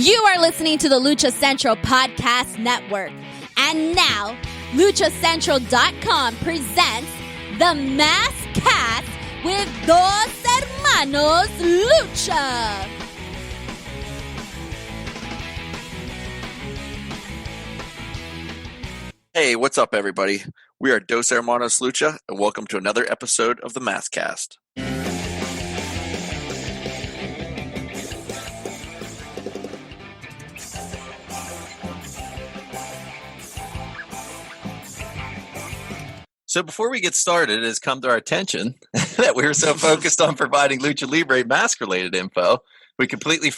You are listening to the Lucha Central Podcast Network. And now, luchacentral.com presents The Mass Cast with Dos Hermanos Lucha. Hey, what's up, everybody? We are Dos Hermanos Lucha, and welcome to another episode of the Mass Cast. So before we get started, it has come to our attention that we were so focused on providing Lucha Libre mask-related info, we completely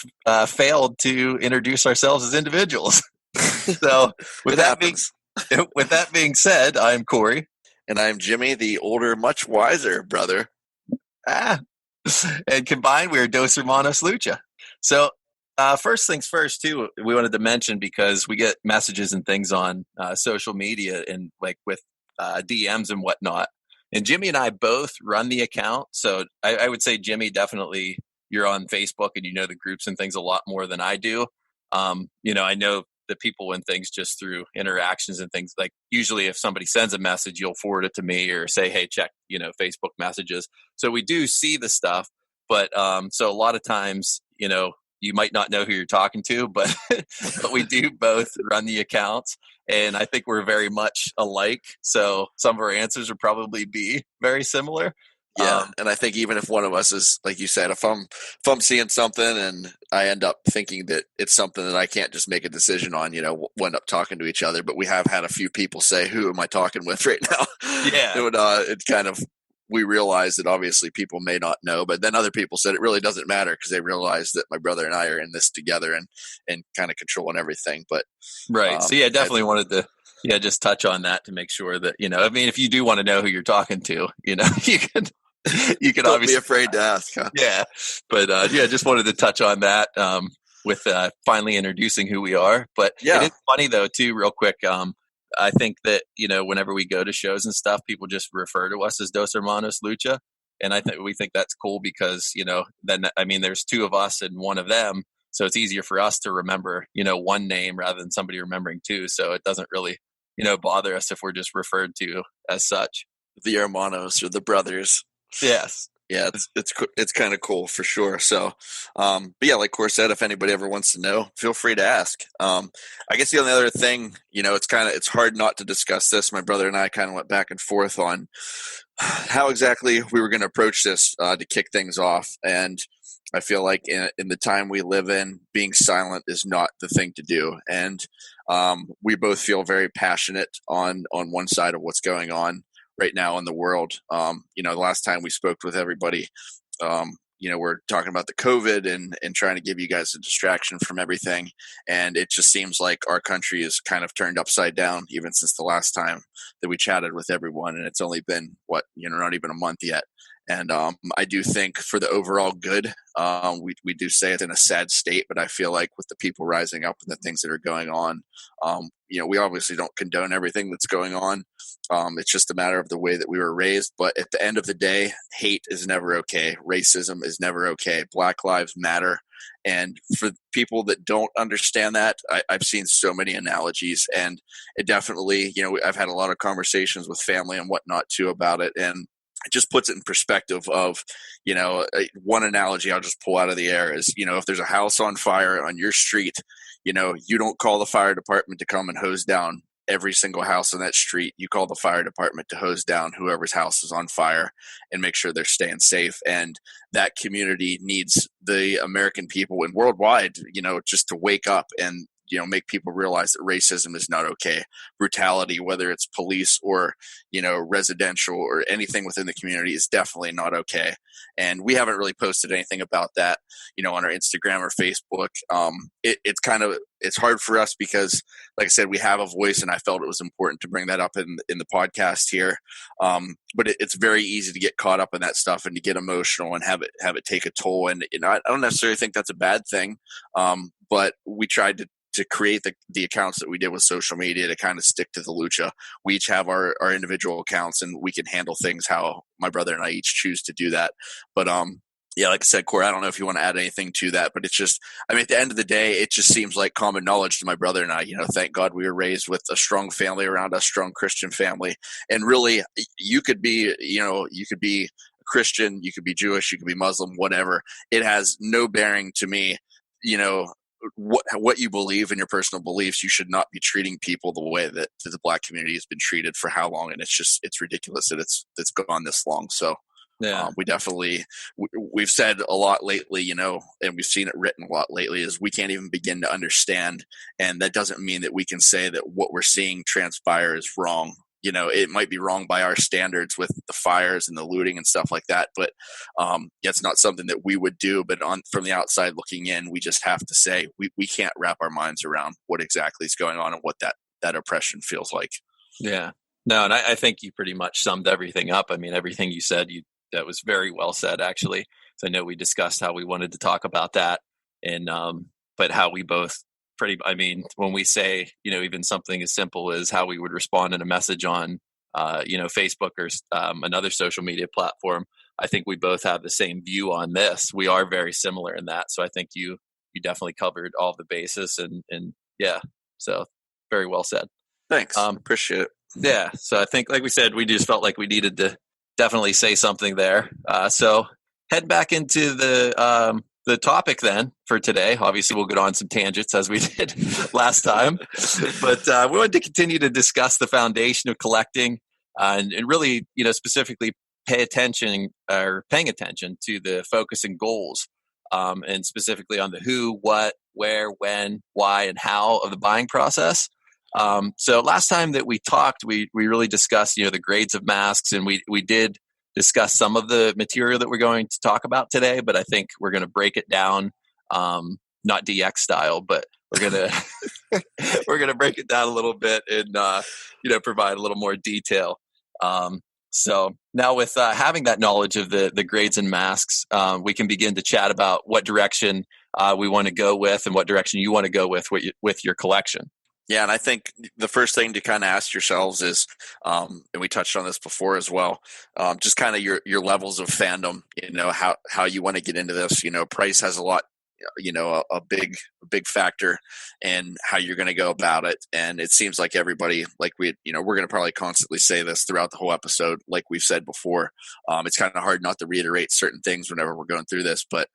failed to introduce ourselves as individuals. So with that being said, I'm Corey. And I'm Jimmy, the older, much wiser brother. And combined, we are Dos Hermanos Lucha. So first things first, too, we wanted to mention, because we get messages and things on social media and like with DMs and whatnot. And Jimmy and I both run the account. So I would say, Jimmy, definitely you're on Facebook and you know the groups and things a lot more than I do. I know the people and things just through interactions and things. Like usually if somebody sends a message, you'll forward it to me or say, hey, check, Facebook messages. So we do see the stuff, but so a lot of times, you might not know who you're talking to, but but we do both run the accounts, and I think we're very much alike. So some of our answers would probably be very similar. Yeah, and I think even if one of us is, like you said, if I'm seeing something and I end up thinking that it's something that I can't just make a decision on, we'll end up talking to each other. But we have had a few people say, "Who am I talking with right now?" Yeah, it kind of, we realize that obviously people may not know, but then other people said it really doesn't matter because they realize that my brother and I are in this together and kind of controlling everything. But right, so yeah, definitely wanted to. Yeah, just touch on that to make sure that, if you do want to know who you're talking to, you can don't obviously be afraid to ask. Huh? Yeah. But just wanted to touch on that with finally introducing who we are. But yeah, it is funny though, too, real quick. I think that, whenever we go to shows and stuff, people just refer to us as Dos Hermanos Lucha. And we think that's cool because, then, there's two of us and one of them. So it's easier for us to remember, one name rather than somebody remembering two. So it doesn't really, bother us if we're just referred to as such. The hermanos or the brothers. Yes. Yeah, it's kind of cool for sure. So, but yeah, like Cor said, if anybody ever wants to know, feel free to ask. I guess the only other thing, it's hard not to discuss this. My brother and I kind of went back and forth on how exactly we were going to approach this to kick things off. And I feel like in the time we live in, being silent is not the thing to do. And we both feel very passionate on one side of what's going on right now in the world. The last time we spoke with everybody, we're talking about the COVID and trying to give you guys a distraction from everything. And it just seems like our country is kind of turned upside down even since the last time that we chatted with everyone. And it's only been not even a month yet. And I do think for the overall good, we do say it's in a sad state, but I feel like with the people rising up and the things that are going on, we obviously don't condone everything that's going on. It's just a matter of the way that we were raised. But at the end of the day, hate is never okay. Racism is never okay. Black lives matter. And for people that don't understand that, I've seen so many analogies, and it definitely, I've had a lot of conversations with family and whatnot too about it. And it just puts it in perspective of, one analogy I'll just pull out of the air is, if there's a house on fire on your street, you don't call the fire department to come and hose down every single house on that street. You call the fire department to hose down whoever's house is on fire and make sure they're staying safe. And that community needs the American people and worldwide, just to wake up and, make people realize that racism is not okay. Brutality, whether it's police or, residential or anything within the community, is definitely not okay. And we haven't really posted anything about that, on our Instagram or Facebook. It's hard for us because, like I said, we have a voice, and I felt it was important to bring that up in the podcast here. But it's very easy to get caught up in that stuff and to get emotional and have it take a toll. And I don't necessarily think that's a bad thing. But we tried to create the accounts that we did with social media to kind of stick to the lucha. We each have our individual accounts, and we can handle things how my brother and I each choose to do that. But Yeah, like I said, Corey, I don't know if you want to add anything to that, but it's just, I mean, at the end of the day, it just seems like common knowledge to my brother and I. Thank God we were raised with a strong family around us, strong Christian family. And really, you could be, you could be a Christian, you could be Jewish, you could be Muslim, whatever. It has no bearing to me, what you believe in your personal beliefs. You should not be treating people the way that the Black community has been treated for how long. And it's ridiculous that it's gone this long. So. Yeah. We definitely, we've said a lot lately, and we've seen it written a lot lately, is we can't even begin to understand. And that doesn't mean that we can say that what we're seeing transpire is wrong. It might be wrong by our standards with the fires and the looting and stuff like that. But it's not something that we would do. But from the outside looking in, we just have to say we can't wrap our minds around what exactly is going on and what that oppression feels like. Yeah. No, and I think you pretty much summed everything up. I mean, everything you said, that was very well said, actually. So I know we discussed how we wanted to talk about that, and but how we both when we say, even something as simple as how we would respond in a message on, Facebook or another social media platform, I think we both have the same view on this. We are very similar in that. So I think you definitely covered all the bases, and yeah, so very well said. Thanks. Appreciate it. Yeah. So I think, like we said, we just felt like we needed to definitely say something there. So head back into the topic then for today. Obviously, we'll get on some tangents as we did last time, but we wanted to continue to discuss the foundation of collecting, and really, specifically paying attention to the focus and goals, and specifically on the who, what, where, when, why, and how of the buying process. So last time that we talked, we really discussed, the grades of masks, and we did discuss some of the material that we're going to talk about today, but I think we're going to break it down, not DX style, but we're going to, we're going to break it down a little bit and, provide a little more detail. So now with having that knowledge of the grades and masks, we can begin to chat about what direction we want to go with and what direction you want to go with your collection. Yeah, and I think the first thing to kind of ask yourselves is, and we touched on this before as well, just kind of your levels of fandom. How you want to get into this. Price has a lot, a big factor in how you're going to go about it. And it seems like everybody, like we're going to probably constantly say this throughout the whole episode, like we've said before. It's kind of hard not to reiterate certain things whenever we're going through this, but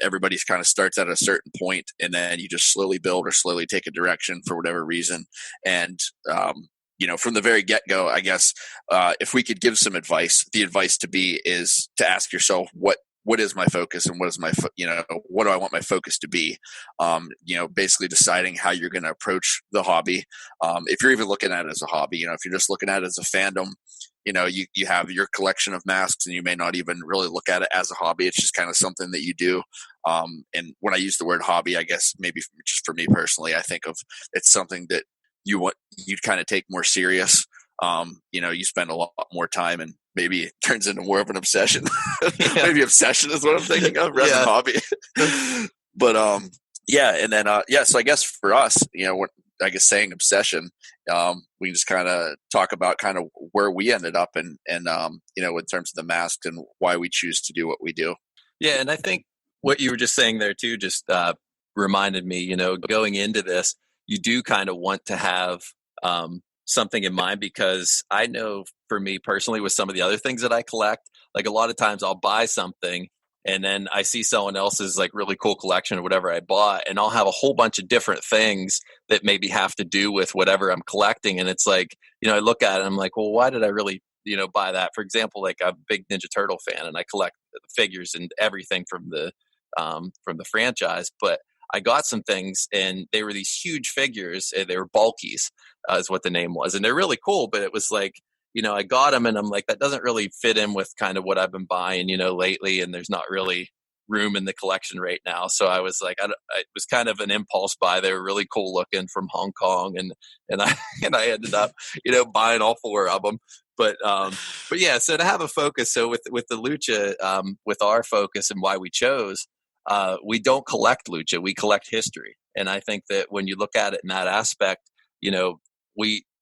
everybody's kind of starts at a certain point, and then you just slowly build or slowly take a direction for whatever reason. And from the very get-go, I guess, if we could give some advice, the advice is to ask yourself, what is my focus, and what is what do I want my focus to be? Basically deciding how you're going to approach the hobby. If you're even looking at it as a hobby, if you're just looking at it as a fandom, you have your collection of masks, and you may not even really look at it as a hobby. It's just kind of something that you do. And when I use the word hobby, I guess maybe just for me personally, I think of it's something that you'd kind of take more serious. You spend a lot more time, and maybe it turns into more of an obsession. Yeah. Maybe obsession is what I'm thinking of rather than hobby. But and then so I guess for us, saying obsession, we can just kind of talk about kind of where we ended up and in terms of the masks and why we choose to do what we do. Yeah, and I think what you were just saying there too just reminded me, going into this, you do kind of want to have something in mind, because I know for me personally with some of the other things that I collect, like a lot of times I'll buy something and then I see someone else's like really cool collection or whatever I bought, and I'll have a whole bunch of different things that maybe have to do with whatever I'm collecting. And it's like, I look at it and I'm like, well, why did I really, buy that? For example, like I'm a big Ninja Turtle fan and I collect the figures and everything from the franchise, but I got some things and they were these huge figures. They were bulkies, is what the name was. And they're really cool, but it was like, I got them and I'm like, that doesn't really fit in with kind of what I've been buying, lately. And there's not really room in the collection right now. So I was like, it was kind of an impulse buy. They were really cool looking from Hong Kong. And I ended up, buying all 4 of them. But yeah, so to have a focus. So with the lucha, with our focus and why we chose, we don't collect lucha, we collect history. And I think that when you look at it in that aspect,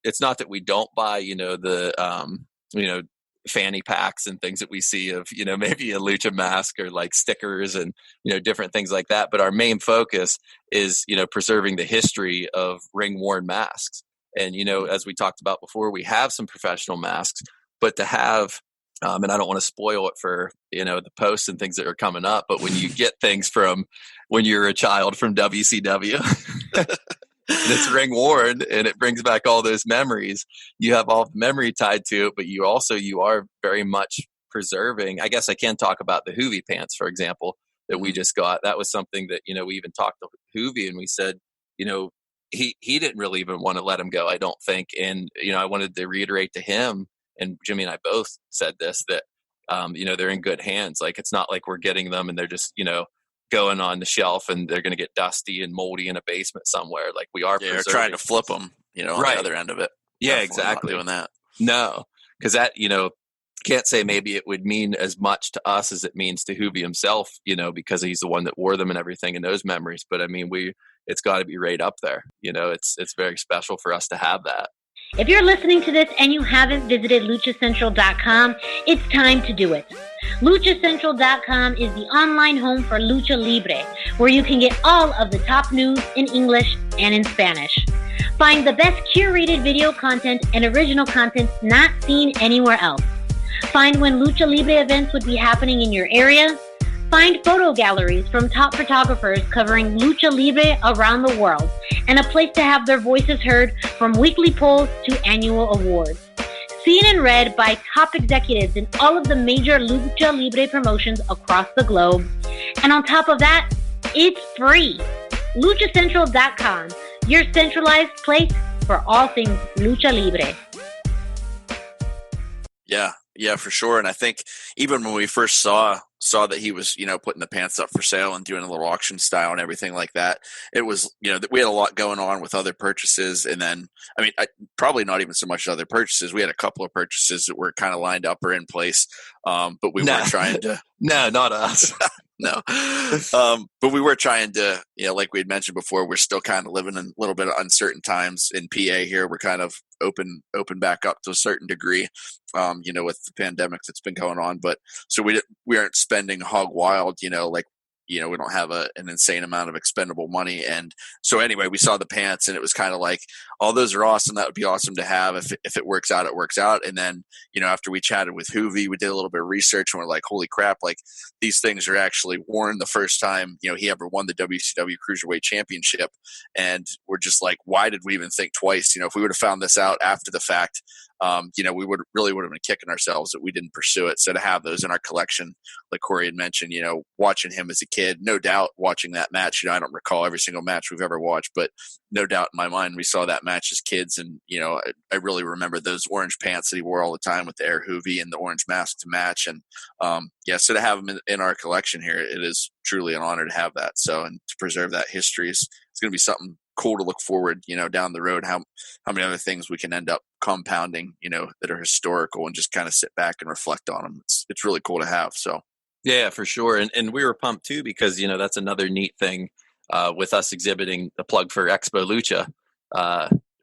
it's not that we don't buy, fanny packs and things that we see of, maybe a lucha mask or like stickers and, different things like that. But our main focus is, preserving the history of ring worn masks. And, as we talked about before, we have some professional masks, but to have, and I don't want to spoil it for, the posts and things that are coming up, but when you get things from when you're a child from WCW, it's ring worn and it brings back all those memories. You have all the memory tied to it, but you are very much preserving. I guess I can talk about the Hoovy pants, for example, that we just got. That was something that, we even talked to Hoovy and we said, he didn't really even want to let him go, I don't think. And, I wanted to reiterate to him, and Jimmy and I both said this, that, they're in good hands. Like, it's not like we're getting them and they're just, going on the shelf and they're going to get dusty and moldy in a basement somewhere. Like, we are you're trying to flip them, on right. the other end of it. Yeah, Definitely exactly. Not doing that. No, because that, can't say maybe it would mean as much to us as it means to Hoovy himself, because he's the one that wore them and everything and those memories. But I mean, it's got to be right up there. It's very special for us to have that. If you're listening to this and you haven't visited luchacentral.com, it's time to do it. Luchacentral.com is the online home for Lucha Libre, where you can get all of the top news in English and in Spanish. Find the best curated video content and original content not seen anywhere else. Find when Lucha Libre events would be happening in your area. Find photo galleries from top photographers covering Lucha Libre around the world, and a place to have their voices heard from weekly polls to annual awards. Seen and read by top executives in all of the major Lucha Libre promotions across the globe. And on top of that, it's free. LuchaCentral.com, your centralized place for all things Lucha Libre. Yeah, for sure. And I think even when we first saw that he was, putting the pants up for sale and doing a little auction style and everything like that, it was, we had a lot going on with other purchases. And then, probably not even so much other purchases. We had a couple of purchases that were kind of lined up or in place. But we weren't trying to. No, not us. No. But we were trying to, like we had mentioned before, we're still kind of living in a little bit of uncertain times in PA here. We're kind of open back up to a certain degree, with the pandemic that's been going on. But so we aren't spending hog wild, we don't have an insane amount of expendable money. And so anyway, we saw the pants and it was kind of like, oh, those are awesome. That would be awesome to have. If it works out, it works out. And then, after we chatted with Hoovy, we did a little bit of research and we're like, holy crap, like these things are actually worn the first time, he ever won the WCW Cruiserweight Championship. And we're just like, why did we even think twice? If we would have found this out after the fact, we would have been kicking ourselves that we didn't pursue it. So to have those in our collection, like Corey had mentioned, watching him as a kid, no doubt watching that match, I don't recall every single match we've ever watched, but no doubt in my mind, we saw that match as kids. And, I really remember those orange pants that he wore all the time with the Air Hoovy and the orange mask to match. And, so to have them in our collection here, it is truly an honor to have that. So, and to preserve that history it's going to be something cool to look forward, down the road, how many other things we can end up compounding, that are historical and just kind of sit back and reflect on them. It's really cool to have. So. Yeah, for sure. And we were pumped too, because, that's another neat thing with us exhibiting the plug for Expo Lucha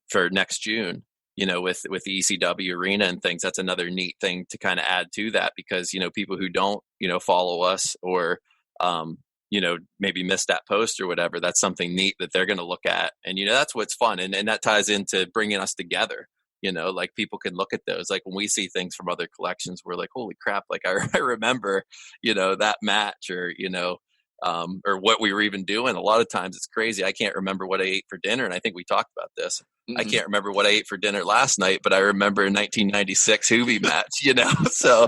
for next June, with the ECW arena and things. That's another neat thing to kind of add to that, because, people who don't, follow us or, maybe miss that post or whatever, that's something neat that they're going to look at. And, that's what's fun. And that ties into bringing us together. Like people can look at those, like when we see things from other collections, we're like, holy crap. Like I remember, that match or, or what we were even doing. A lot of times it's crazy. I can't remember what I ate for dinner. And I think we talked about this. Mm-hmm. I can't remember what I ate for dinner last night, but I remember a 1996 Hoovy match, so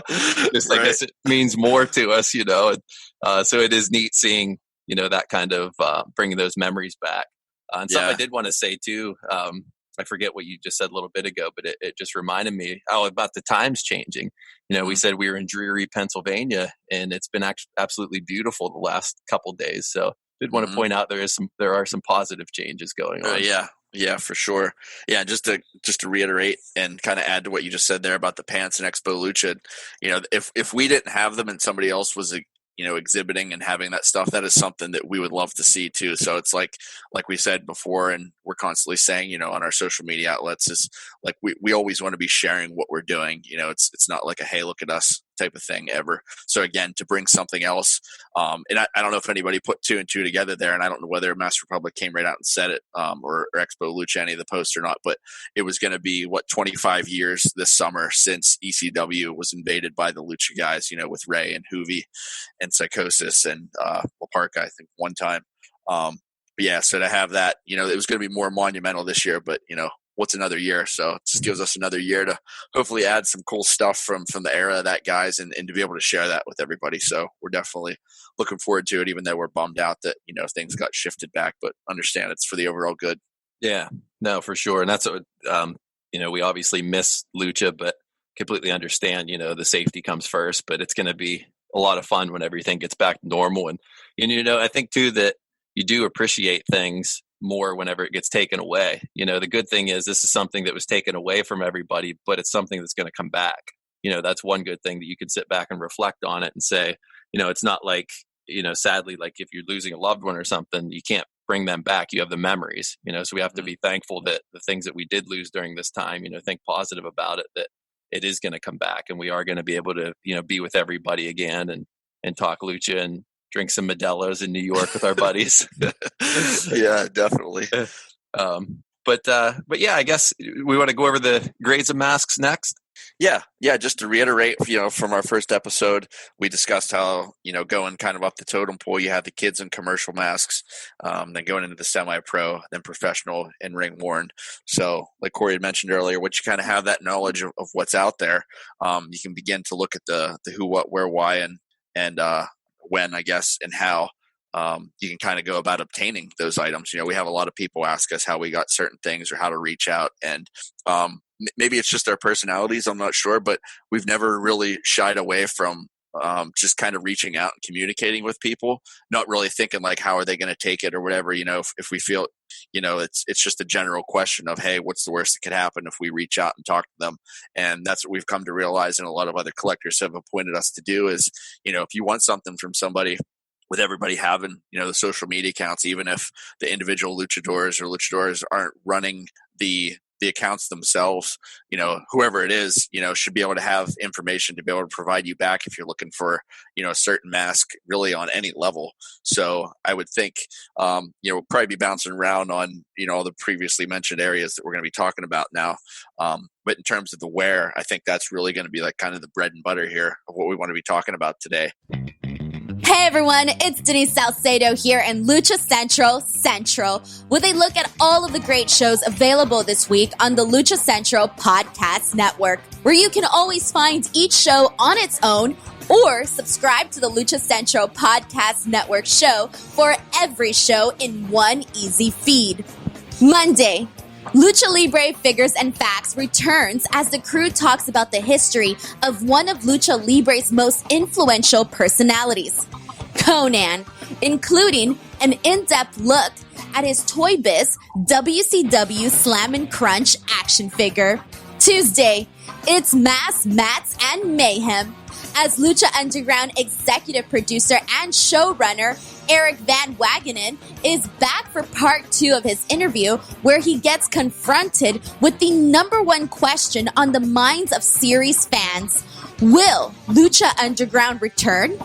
just like, I guess it means more to us, so it is neat seeing, that kind of bringing those memories back. And something I did want to say too, I forget what you just said a little bit ago, but it just reminded me about the times changing. We said we were in Dreary, Pennsylvania, and it's been absolutely beautiful the last couple days. So did want to point out there are some positive changes going on. Yeah, for sure. Yeah, just to reiterate and kind of add to what you just said there about the pants and Expo Lucha, if we didn't have them and somebody else was exhibiting and having that stuff, that is something that we would love to see too. So it's like we said before, and we're constantly saying, on our social media outlets, is like we always want to be sharing what we're doing. It's not like a, hey, look at us type of thing ever. So again, to bring something else, and I don't know if anybody put 2 and 2 together there, and I don't know whether Master Republic came right out and said it, or Expo Lucha, any of the posts or not, but it was going to be 25 years this summer since ECW was invaded by the Lucha guys, with Ray and Hoovy and Psychosis and La Parca, I think one time. But yeah, so to have that, it was going to be more monumental this year, but what's another year? So it just gives us another year to hopefully add some cool stuff from the era of that, guys, and to be able to share that with everybody. So we're definitely looking forward to it, even though we're bummed out that, things got shifted back, but understand it's for the overall good. Yeah, no, for sure. And that's what, we obviously miss Lucha, but completely understand, the safety comes first, but it's going to be a lot of fun when everything gets back to normal. And I think too that you do appreciate things more whenever it gets taken away. The good thing is this is something that was taken away from everybody, but it's something that's going to come back. That's one good thing that you can sit back and reflect on it and say, it's not like, sadly, like if you're losing a loved one or something, you can't bring them back. You have the memories, so we have to be thankful that the things that we did lose during this time, think positive about it, that it is going to come back and we are going to be able to, be with everybody again and talk Lucha and drink some Modelo's in New York with our buddies. Yeah, definitely. But yeah, I guess we want to go over the grades of masks next. Yeah. Just to reiterate, from our first episode, we discussed how, going kind of up the totem pole, you have the kids in commercial masks, then going into the semi-pro, then professional and ring worn. So like Corey had mentioned earlier, once you kind of have that knowledge of what's out there, you can begin to look at the who, what, where, why, and when, I guess, and how you can kind of go about obtaining those items. We have a lot of people ask us how we got certain things or how to reach out, and maybe it's just our personalities, I'm not sure, but we've never really shied away from just kind of reaching out and communicating with people, not really thinking like, how are they going to take it or whatever, if we feel, it's just a general question of, hey, what's the worst that could happen if we reach out and talk to them? And that's what we've come to realize, and a lot of other collectors have appointed us to do is, if you want something from somebody, with everybody having, the social media accounts, even if the individual luchadors or luchadors aren't running the accounts themselves, whoever it is, should be able to have information to be able to provide you back if you're looking for, a certain mask really on any level. So I would think, we'll probably be bouncing around on, all the previously mentioned areas that we're going to be talking about now. But in terms of the wear, I think that's really going to be like kind of the bread and butter here of what we want to be talking about today. Hey everyone, it's Denise Salcedo here in Lucha Central with a look at all of the great shows available this week on the Lucha Central Podcast Network, where you can always find each show on its own or subscribe to the Lucha Central Podcast Network show for every show in one easy feed. Monday, Lucha Libre Figures and Facts returns as the crew talks about the history of one of Lucha Libre's most influential personalities, Conan, including an in-depth look at his Toy Biz WCW Slam and Crunch action figure. Tuesday, it's Mass, Mats, and Mayhem as Lucha Underground executive producer and showrunner Eric Van Wagenen is back for part 2 of his interview, where he gets confronted with the number one question on the minds of series fans. Will Lucha Underground return?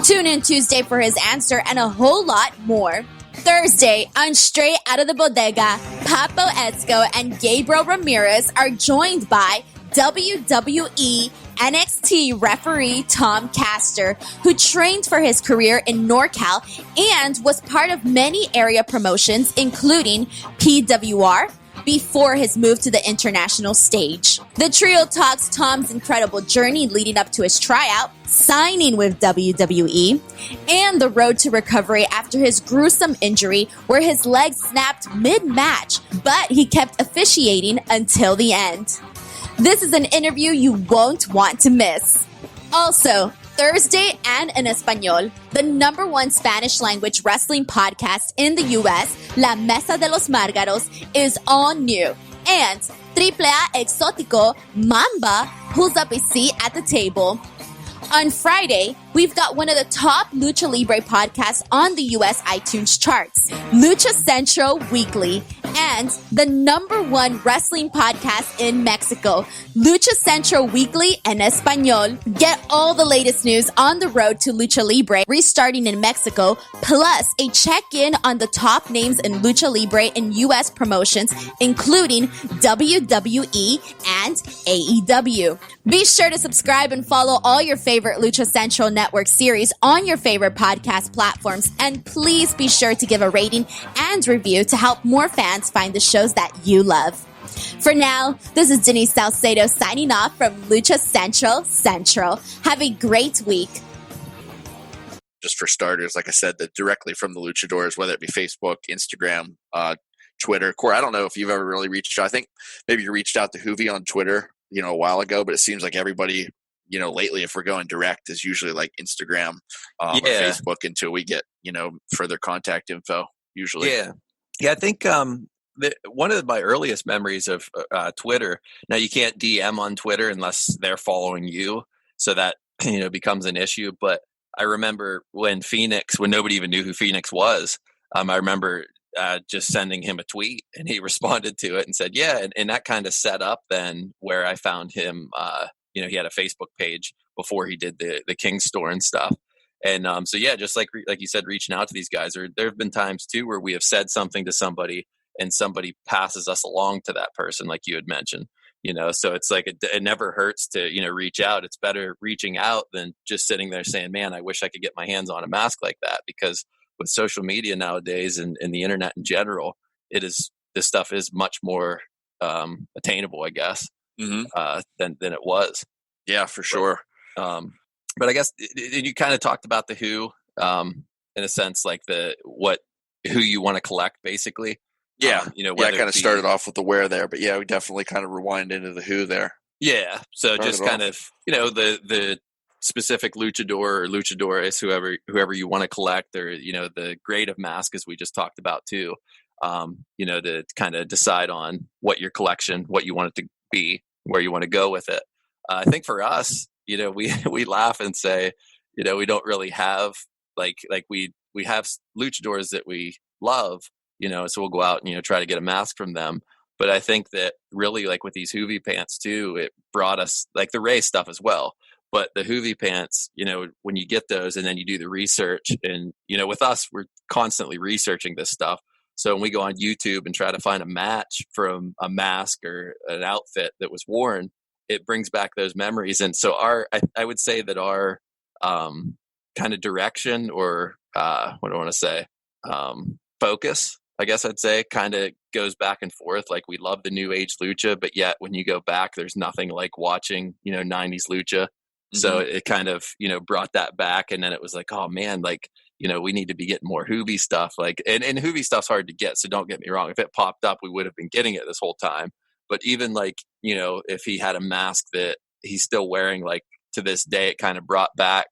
Tune in Tuesday for his answer and a whole lot more. Thursday, on Straight Out of the Bodega, Papo Ezco and Gabriel Ramirez are joined by WWE NXT referee Tom Castor, who trained for his career in NorCal and was part of many area promotions, including PWR, before his move to the international stage. The trio talks Tom's incredible journey leading up to his tryout, signing with WWE, and the road to recovery after his gruesome injury where his leg snapped mid-match, but he kept officiating until the end. This is an interview you won't want to miss. Also, Thursday and in Espanol, the number one Spanish language wrestling podcast in the US, La Mesa de los Márgaros, is all new. And AAA Exótico, Mamba, pulls up a seat at the table. On Friday, we've got one of the top Lucha Libre podcasts on the US iTunes charts, Lucha Central Weekly, and the #1 wrestling podcast in Mexico, Lucha Central Weekly en Español. Get all the latest news on the road to Lucha Libre restarting in Mexico, plus a check-in on the top names in Lucha Libre and US promotions, including WWE and AEW. Be sure to subscribe and follow all your favorite Lucha Central Network series on your favorite podcast platforms, and please be sure to give a rating and review to help more fans find the shows that you love. For now, this is Denise Salcedo signing off from Lucha Central. Have a great week. Just for starters, like I said, that directly from the luchadors, whether it be Facebook, Instagram, Twitter. Corey, I don't know if you've ever really reached out. I think maybe you reached out to Hoovy on Twitter, a while ago, but it seems like everybody, lately, if we're going direct, is usually like Instagram or Facebook until we get, further contact info usually. Yeah. I think one of my earliest memories of Twitter, now you can't DM on Twitter unless they're following you. So that, becomes an issue. But I remember when nobody even knew who Phoenix was, I remember just sending him a tweet, and he responded to it and said, yeah. And that kind of set up then where I found him, he had a Facebook page before he did the King store and stuff. And so, yeah, just like you said, reaching out to these guys, or there have been times too where we have said something to somebody and somebody passes us along to that person, like you had mentioned, so it's like it never hurts to, reach out. It's better reaching out than just sitting there saying, man, I wish I could get my hands on a mask like that, because with social media nowadays and the internet in general, this stuff is much more attainable, I guess, than it was. Yeah, for sure. But I guess you kind of talked about the who, in a sense, like who you want to collect, basically. Yeah, I kind of started off with the where there, but yeah, we definitely kind of rewind into the who there. Yeah, so just kind of the specific luchador or luchadores, whoever you want to collect, or the grade of mask, as we just talked about too. To kind of decide on what your collection, what you want it to be, where you want to go with it. I think for us, we laugh and say, we don't really have like we have luchadors that we love, so we'll go out and try to get a mask from them. But I think that really, like with these Hoovy pants too, it brought us, like the Ray stuff as well. But the Hoovy pants, when you get those and then you do the research, and with us, we're constantly researching this stuff. So when we go on YouTube and try to find a match from a mask or an outfit that was worn, it brings back those memories. And so I would say that our kind of direction, or what do I want to say, focus, I guess I'd say, kind of goes back and forth. Like, we love the new age lucha, but yet when you go back, there's nothing like watching, 90s lucha. So it kind of, brought that back. And then it was like, oh man, like, we need to be getting more Hoovy stuff. Like, and Hoovy stuff's hard to get. So don't get me wrong. If it popped up, we would have been getting it this whole time. But even like, if he had a mask that he's still wearing, like to this day, it kind of brought back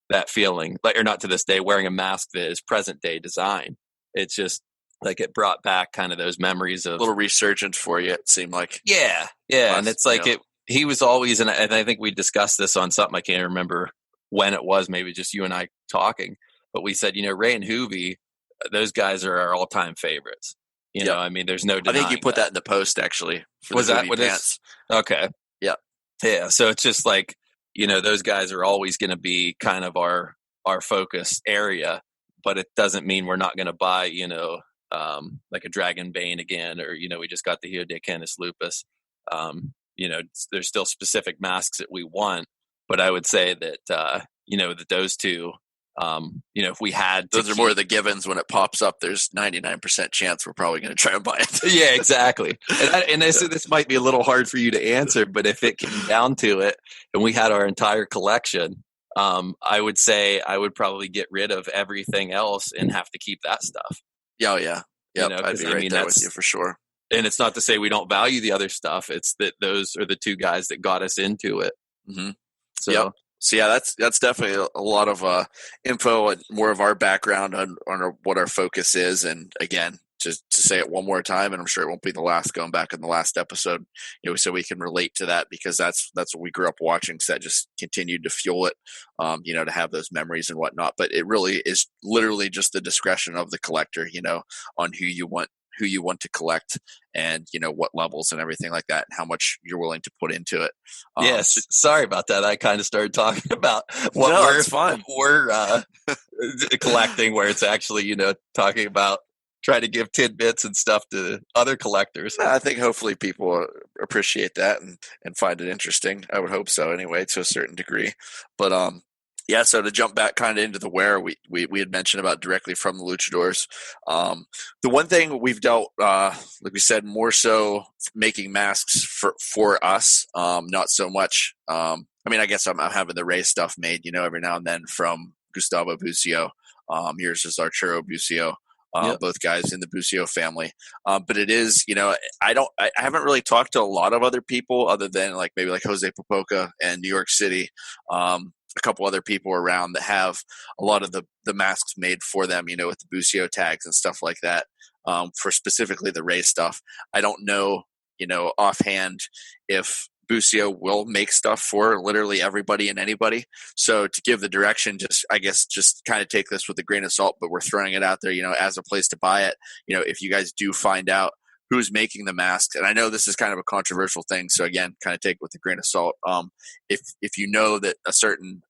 that feeling, like, or not to this day, wearing a mask that is present day design. It's just like, it brought back kind of those memories of a little resurgence for you. It seemed like, yeah. And it's like, he was always, and I think we discussed this on something, I can't remember when it was, maybe just you and I talking, but we said, Ray and Hoovy, those guys are our all-time favorites. I mean, there's no denying. I think you put that in the post, actually. Was that what it is? Okay. Yeah. So it's just like, those guys are always going to be kind of our focus area, but it doesn't mean we're not going to buy, like a Dragon Bane again, or, we just got the Hio de Canis Lupus. There's still specific masks that we want, but I would say that, that those two, if we had to, those are more of the givens. When it pops up, there's 99% chance we're probably going to try and buy it. Yeah, exactly. And this might be a little hard for you to answer, but if it came down to it and we had our entire collection, I would say I would probably get rid of everything else and have to keep that stuff. Oh, yeah. Yep, I'd be right there with you for sure. And it's not to say we don't value the other stuff. It's that those are the two guys that got us into it. Mm-hmm. So yeah, that's definitely a lot of info and more of our background on what our focus is. And again, to say it one more time, and I'm sure it won't be the last. Going back in the last episode, so we can relate to that, because that's what we grew up watching. So that just continued to fuel it, to have those memories and whatnot. But it really is literally just the discretion of the collector, on who you want to collect, and what levels and everything like that, and how much you're willing to put into it. Yes, sorry about that. I kind of started talking about what we're collecting, where it's actually talking about trying to give tidbits and stuff to other collectors. I think hopefully people appreciate that and find it interesting. I would hope so anyway, to a certain degree. But yeah, so to jump back kind of into the wear, we had mentioned about directly from the luchadors. The one thing we've dealt, like we said, more so making masks for us, not so much. I mean, I guess I'm having the Ray stuff made, every now and then from Gustavo Bucio. Yours is Arturo Bucio. Yep. Both guys in the Bucio family. But it is, I haven't really talked to a lot of other people other than maybe Jose Popoca and New York City. A couple other people around that have a lot of the masks made for them, with the Bucio tags and stuff like that. For specifically the Ray stuff, I don't know, offhand if Bucio will make stuff for literally everybody and anybody. So to give the direction, just kind of take this with a grain of salt, but we're throwing it out there, as a place to buy it. If you guys do find out who's making the masks, and I know this is kind of a controversial thing, so again, kind of take it with a grain of salt. If you know that a certain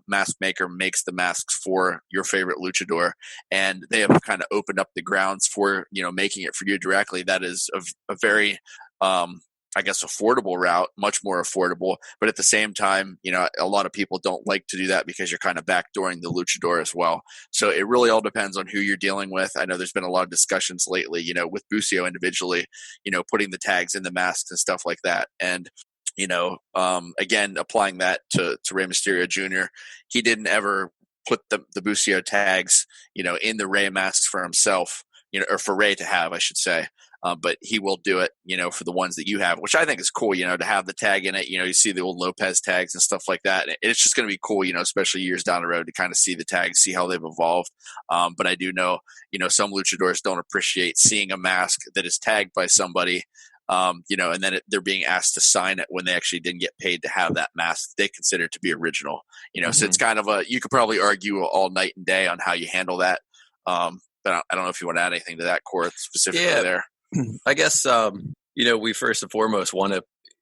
mask maker makes the masks for your favorite luchador, and they have kind of opened up the grounds for making it for you directly, that is a very affordable route, much more affordable. But at the same time, a lot of people don't like to do that because you're kind of backdooring the luchador as well. So it really all depends on who you're dealing with. I know there's been a lot of discussions lately, with Bucio individually, putting the tags in the masks and stuff like that. And, again, applying that to Rey Mysterio Jr., he didn't ever put the Bucio tags, in the Rey masks for himself, or for Rey to have, I should say. But he will do it, for the ones that you have, which I think is cool, to have the tag in it. You see the old Lopez tags and stuff like that. And it's just going to be cool, especially years down the road to kind of see the tags, see how they've evolved. But I do know, some luchadors don't appreciate seeing a mask that is tagged by somebody, and then they're being asked to sign it when they actually didn't get paid to have that mask they consider to be original. So it's kind of you could probably argue all night and day on how you handle that. But I don't know if you want to add anything to that, Court, specifically there. I guess, we first and foremost want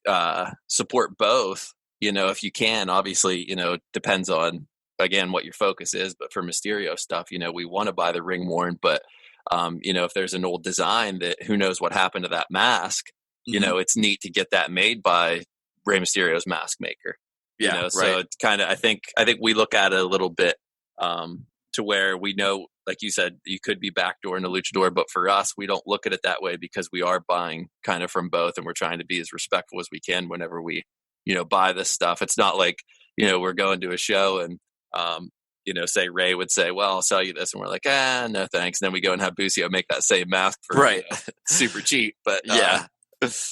to support both, if you can. Obviously, depends on, again, what your focus is. But for Mysterio stuff, we want to buy the ring worn. But, if there's an old design that who knows what happened to that mask, it's neat to get that made by Rey Mysterio's mask maker. Yeah, right. So it's kind of, I think we look at it a little bit to where we know, like you said, you could be backdooring a luchador, but for us, we don't look at it that way because we are buying kind of from both, and we're trying to be as respectful as we can whenever we, buy this stuff. It's not like, we're going to a show and, say Ray would say, well, I'll sell you this. And we're like, no, thanks. And then we go and have Bucio make that same mask for right. Super cheap. But yeah.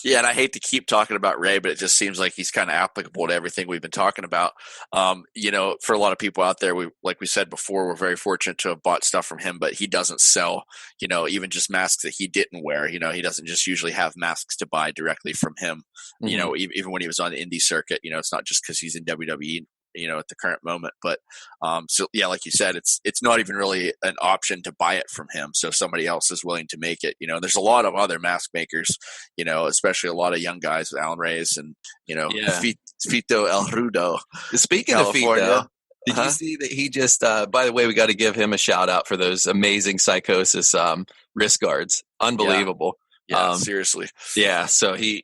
Yeah, and I hate to keep talking about Ray, but it just seems like he's kind of applicable to everything we've been talking about. For a lot of people out there, like we said before, we're very fortunate to have bought stuff from him, but he doesn't sell, even just masks that he didn't wear. He doesn't just usually have masks to buy directly from him. Even when he was on the indie circuit, it's not just because he's in WWE, at the current moment. But so yeah, like you said, it's not even really an option to buy it from him. So somebody else is willing to make it. There's a lot of other mask makers, especially a lot of young guys with Alan Reyes and Fito El Rudo. Speaking California. of Fito, did you see that he just? By the way, we got to give him a shout out for those amazing Psychosis wrist guards. Unbelievable. Yeah, seriously. Yeah. So he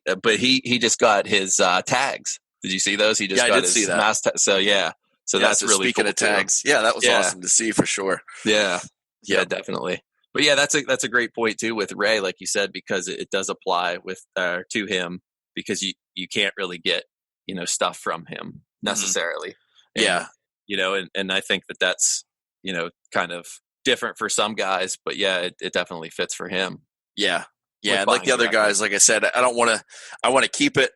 just got his tags. Did you see those? He just got his mask. So yeah. So that's really speaking cool of tags. Yeah, that was awesome to see for sure. Yeah, definitely. But yeah, that's a great point too with Ray, like you said, because it does apply with to him because you can't really get stuff from him necessarily. Mm-hmm. And, and I think that's kind of different for some guys, but yeah, it definitely fits for him. Yeah. Yeah, and like the other guys, like I said, I want to keep it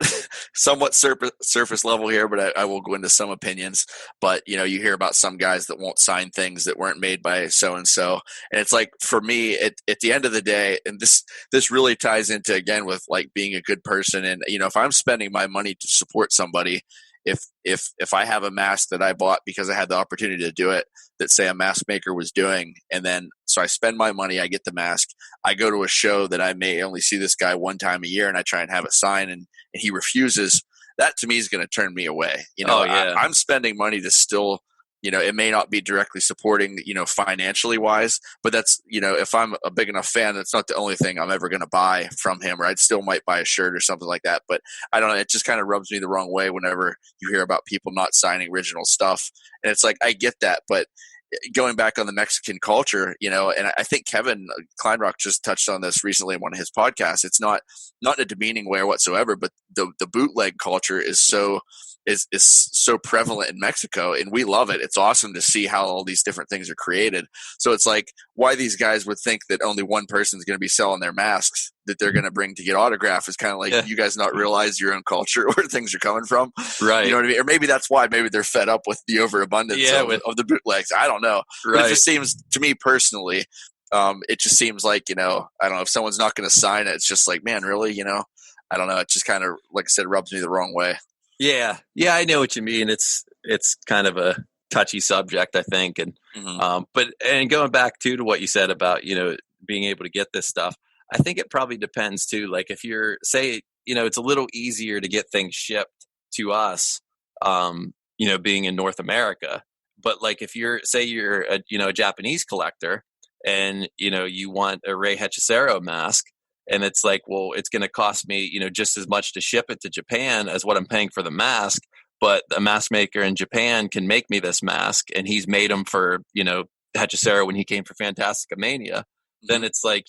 somewhat surface level here, but I will go into some opinions. But, you hear about some guys that won't sign things that weren't made by so-and-so. And it's like, for me, at the end of the day, and this really ties into, again, with like being a good person. And, if I'm spending my money to support somebody, if I have a mask that I bought because I had the opportunity to do it, that say a mask maker was doing, and then so I spend my money, I get the mask, I go to a show that I may only see this guy one time a year, and I try and have it signed, and he refuses, that to me is going to turn me away. I'm spending money to still, it may not be directly supporting, financially wise, but that's, if I'm a big enough fan, that's not the only thing I'm ever going to buy from him, or I'd still might buy a shirt or something like that. But I don't know. It just kind of rubs me the wrong way whenever you hear about people not signing original stuff. And it's like, I get that, but going back on the Mexican culture, and I think Kevin Kleinrock just touched on this recently in one of his podcasts. It's not in a demeaning way whatsoever, but the bootleg culture is so prevalent in Mexico, and we love it. It's awesome to see how all these different things are created. So it's like, why these guys would think that only one person is going to be selling their masks that they're going to bring to get autographed is kind of like, you guys not realize your own culture, where things are coming from. Right. You know what I mean? Or maybe that's why, maybe they're fed up with the overabundance of the bootlegs. I don't know. Right. But it just seems to me personally, it just seems like, I don't know, if someone's not going to sign it, it's just like, man, really, I don't know. It just kind of, like I said, rubs me the wrong way. Yeah, I know what you mean. It's kind of a touchy subject, I think, and but going back to what you said about being able to get this stuff, I think it probably depends too. Like if you're it's a little easier to get things shipped to us, being in North America. But like if you're a Japanese collector and you want a Rey Hechicero mask. And it's like, well, it's going to cost me, just as much to ship it to Japan as what I'm paying for the mask. But a mask maker in Japan can make me this mask, and he's made them for, Hechicero when he came for Fantastica Mania. Then it's like,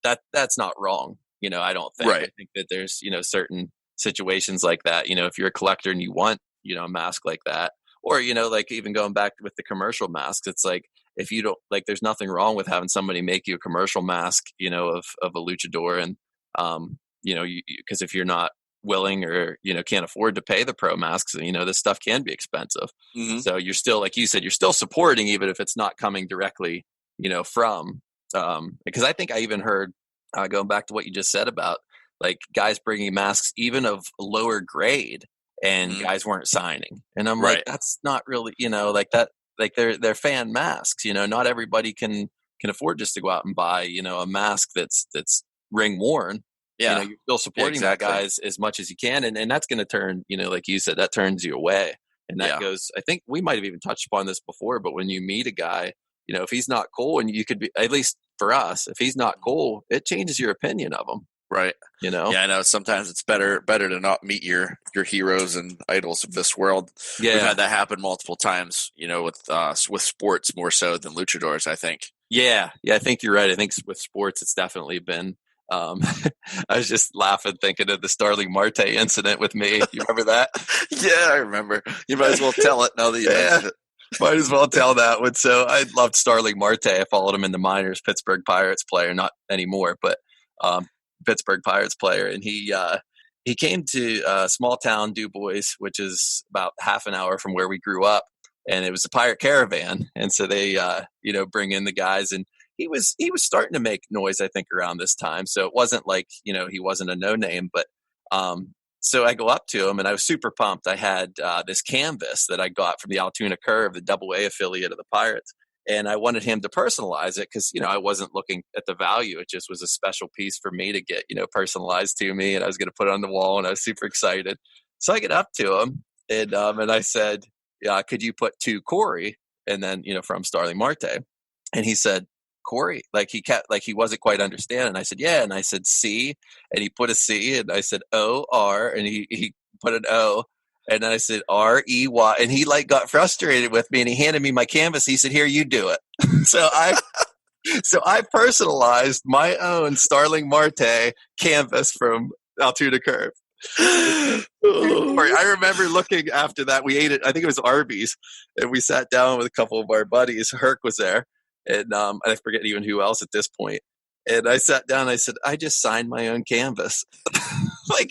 that's not wrong. I don't think. Right. I think that there's, certain situations like that. If you're a collector and you want, a mask like that, or like even going back with the commercial masks, it's like, if you don't like, there's nothing wrong with having somebody make you a commercial mask, of a luchador. And, because if you're not willing or, can't afford to pay the pro masks, this stuff can be expensive. Mm-hmm. So you're still, like you said, you're still supporting, even if it's not coming directly, from, because I think I even heard, going back to what you just said about like guys bringing masks, even of lower grade, and guys weren't signing. And I'm like, that's not really, like that. Like they're fan masks, not everybody can afford just to go out and buy, a mask that's ring worn. Yeah. You're still supporting that guys as much as you can. And that's going to turn, like you said, that turns you away. And that goes, I think we might've even touched upon this before, but when you meet a guy, if he's not cool, and you could be, at least for us, if he's not cool, it changes your opinion of him. Right. Yeah, I know sometimes it's better to not meet your heroes and idols of this world. Yeah. We've had that happen multiple times, with sports more so than luchadors, I think. Yeah, I think you're right. I think with sports, it's definitely been, I was just laughing thinking of the Starling Marte incident with me. You remember that? Yeah, I remember. You might as well tell it now that you mentioned it. Might as well tell that one. So I loved Starling Marte. I followed him in the minors, Pittsburgh Pirates player, not anymore, but Pittsburgh Pirates player. And he came to small town Du Bois, which is about half an hour from where we grew up. And it was a pirate caravan. And so they, bring in the guys, and he was starting to make noise, I think, around this time. So it wasn't like, he wasn't a no name, but, so I go up to him and I was super pumped. I had this canvas that I got from the Altoona Curve, the AA affiliate of the Pirates. And I wanted him to personalize it because, I wasn't looking at the value. It just was a special piece for me to get, personalized to me. And I was going to put it on the wall, and I was super excited. So I get up to him and I said, yeah, could you put to Corey? And then, from Starling Marte. And he said, Corey, like he wasn't quite understanding. I said, yeah. And I said, C, and he put a C, and I said, O-R, and he put an O. And then I said, R-E-Y, and he got frustrated with me, and he handed me my canvas. He said, here, you do it. So I personalized my own Starling Marte canvas from Altoona Curve. I remember looking after that. We ate it. I think it was Arby's, and we sat down with a couple of our buddies. Herc was there, and I forget even who else at this point. And I sat down and I said, I just signed my own canvas. Like,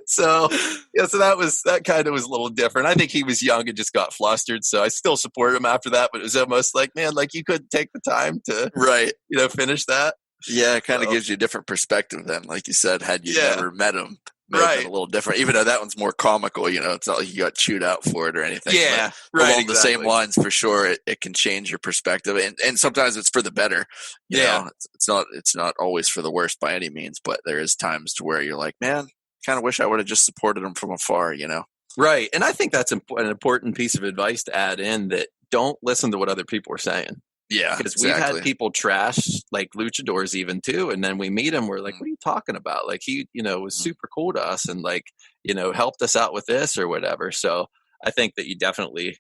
so that kind of was a little different. I think he was young and just got flustered. So I still support him after that, but it was almost like, man, like you couldn't take the time to, right. Finish that. Yeah. It kind of gives you a different perspective then, like you said, had you never met him. Right. A little different, even though that one's more comical, it's not like you got chewed out for it or anything. Yeah. But along the same lines, for sure, it can change your perspective. And sometimes it's for the better. You know, it's not always for the worst by any means, but there is times to where you're like, man, kind of wish I would have just supported him from afar, Right. And I think that's an important piece of advice to add in, that don't listen to what other people are saying. Yeah, because we've had people trash like luchadors even too, and then we meet him, we're like, what are you talking about? Like he, was super cool to us and like, helped us out with this or whatever. So I think that you definitely,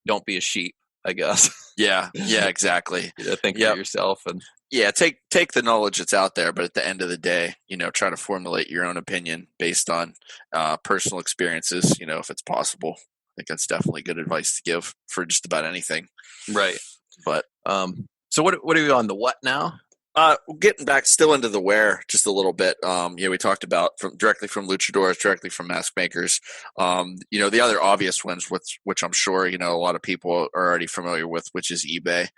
don't be a sheep, I guess. Yeah, exactly. Think about yourself and take the knowledge that's out there, but at the end of the day, try to formulate your own opinion based on personal experiences, if it's possible. I think that's definitely good advice to give for just about anything. Right. But so what are we on, the what now? Getting back still into the where just a little bit. We talked about directly from luchadors, directly from mask makers. The other obvious ones, which I'm sure a lot of people are already familiar with, which is eBay.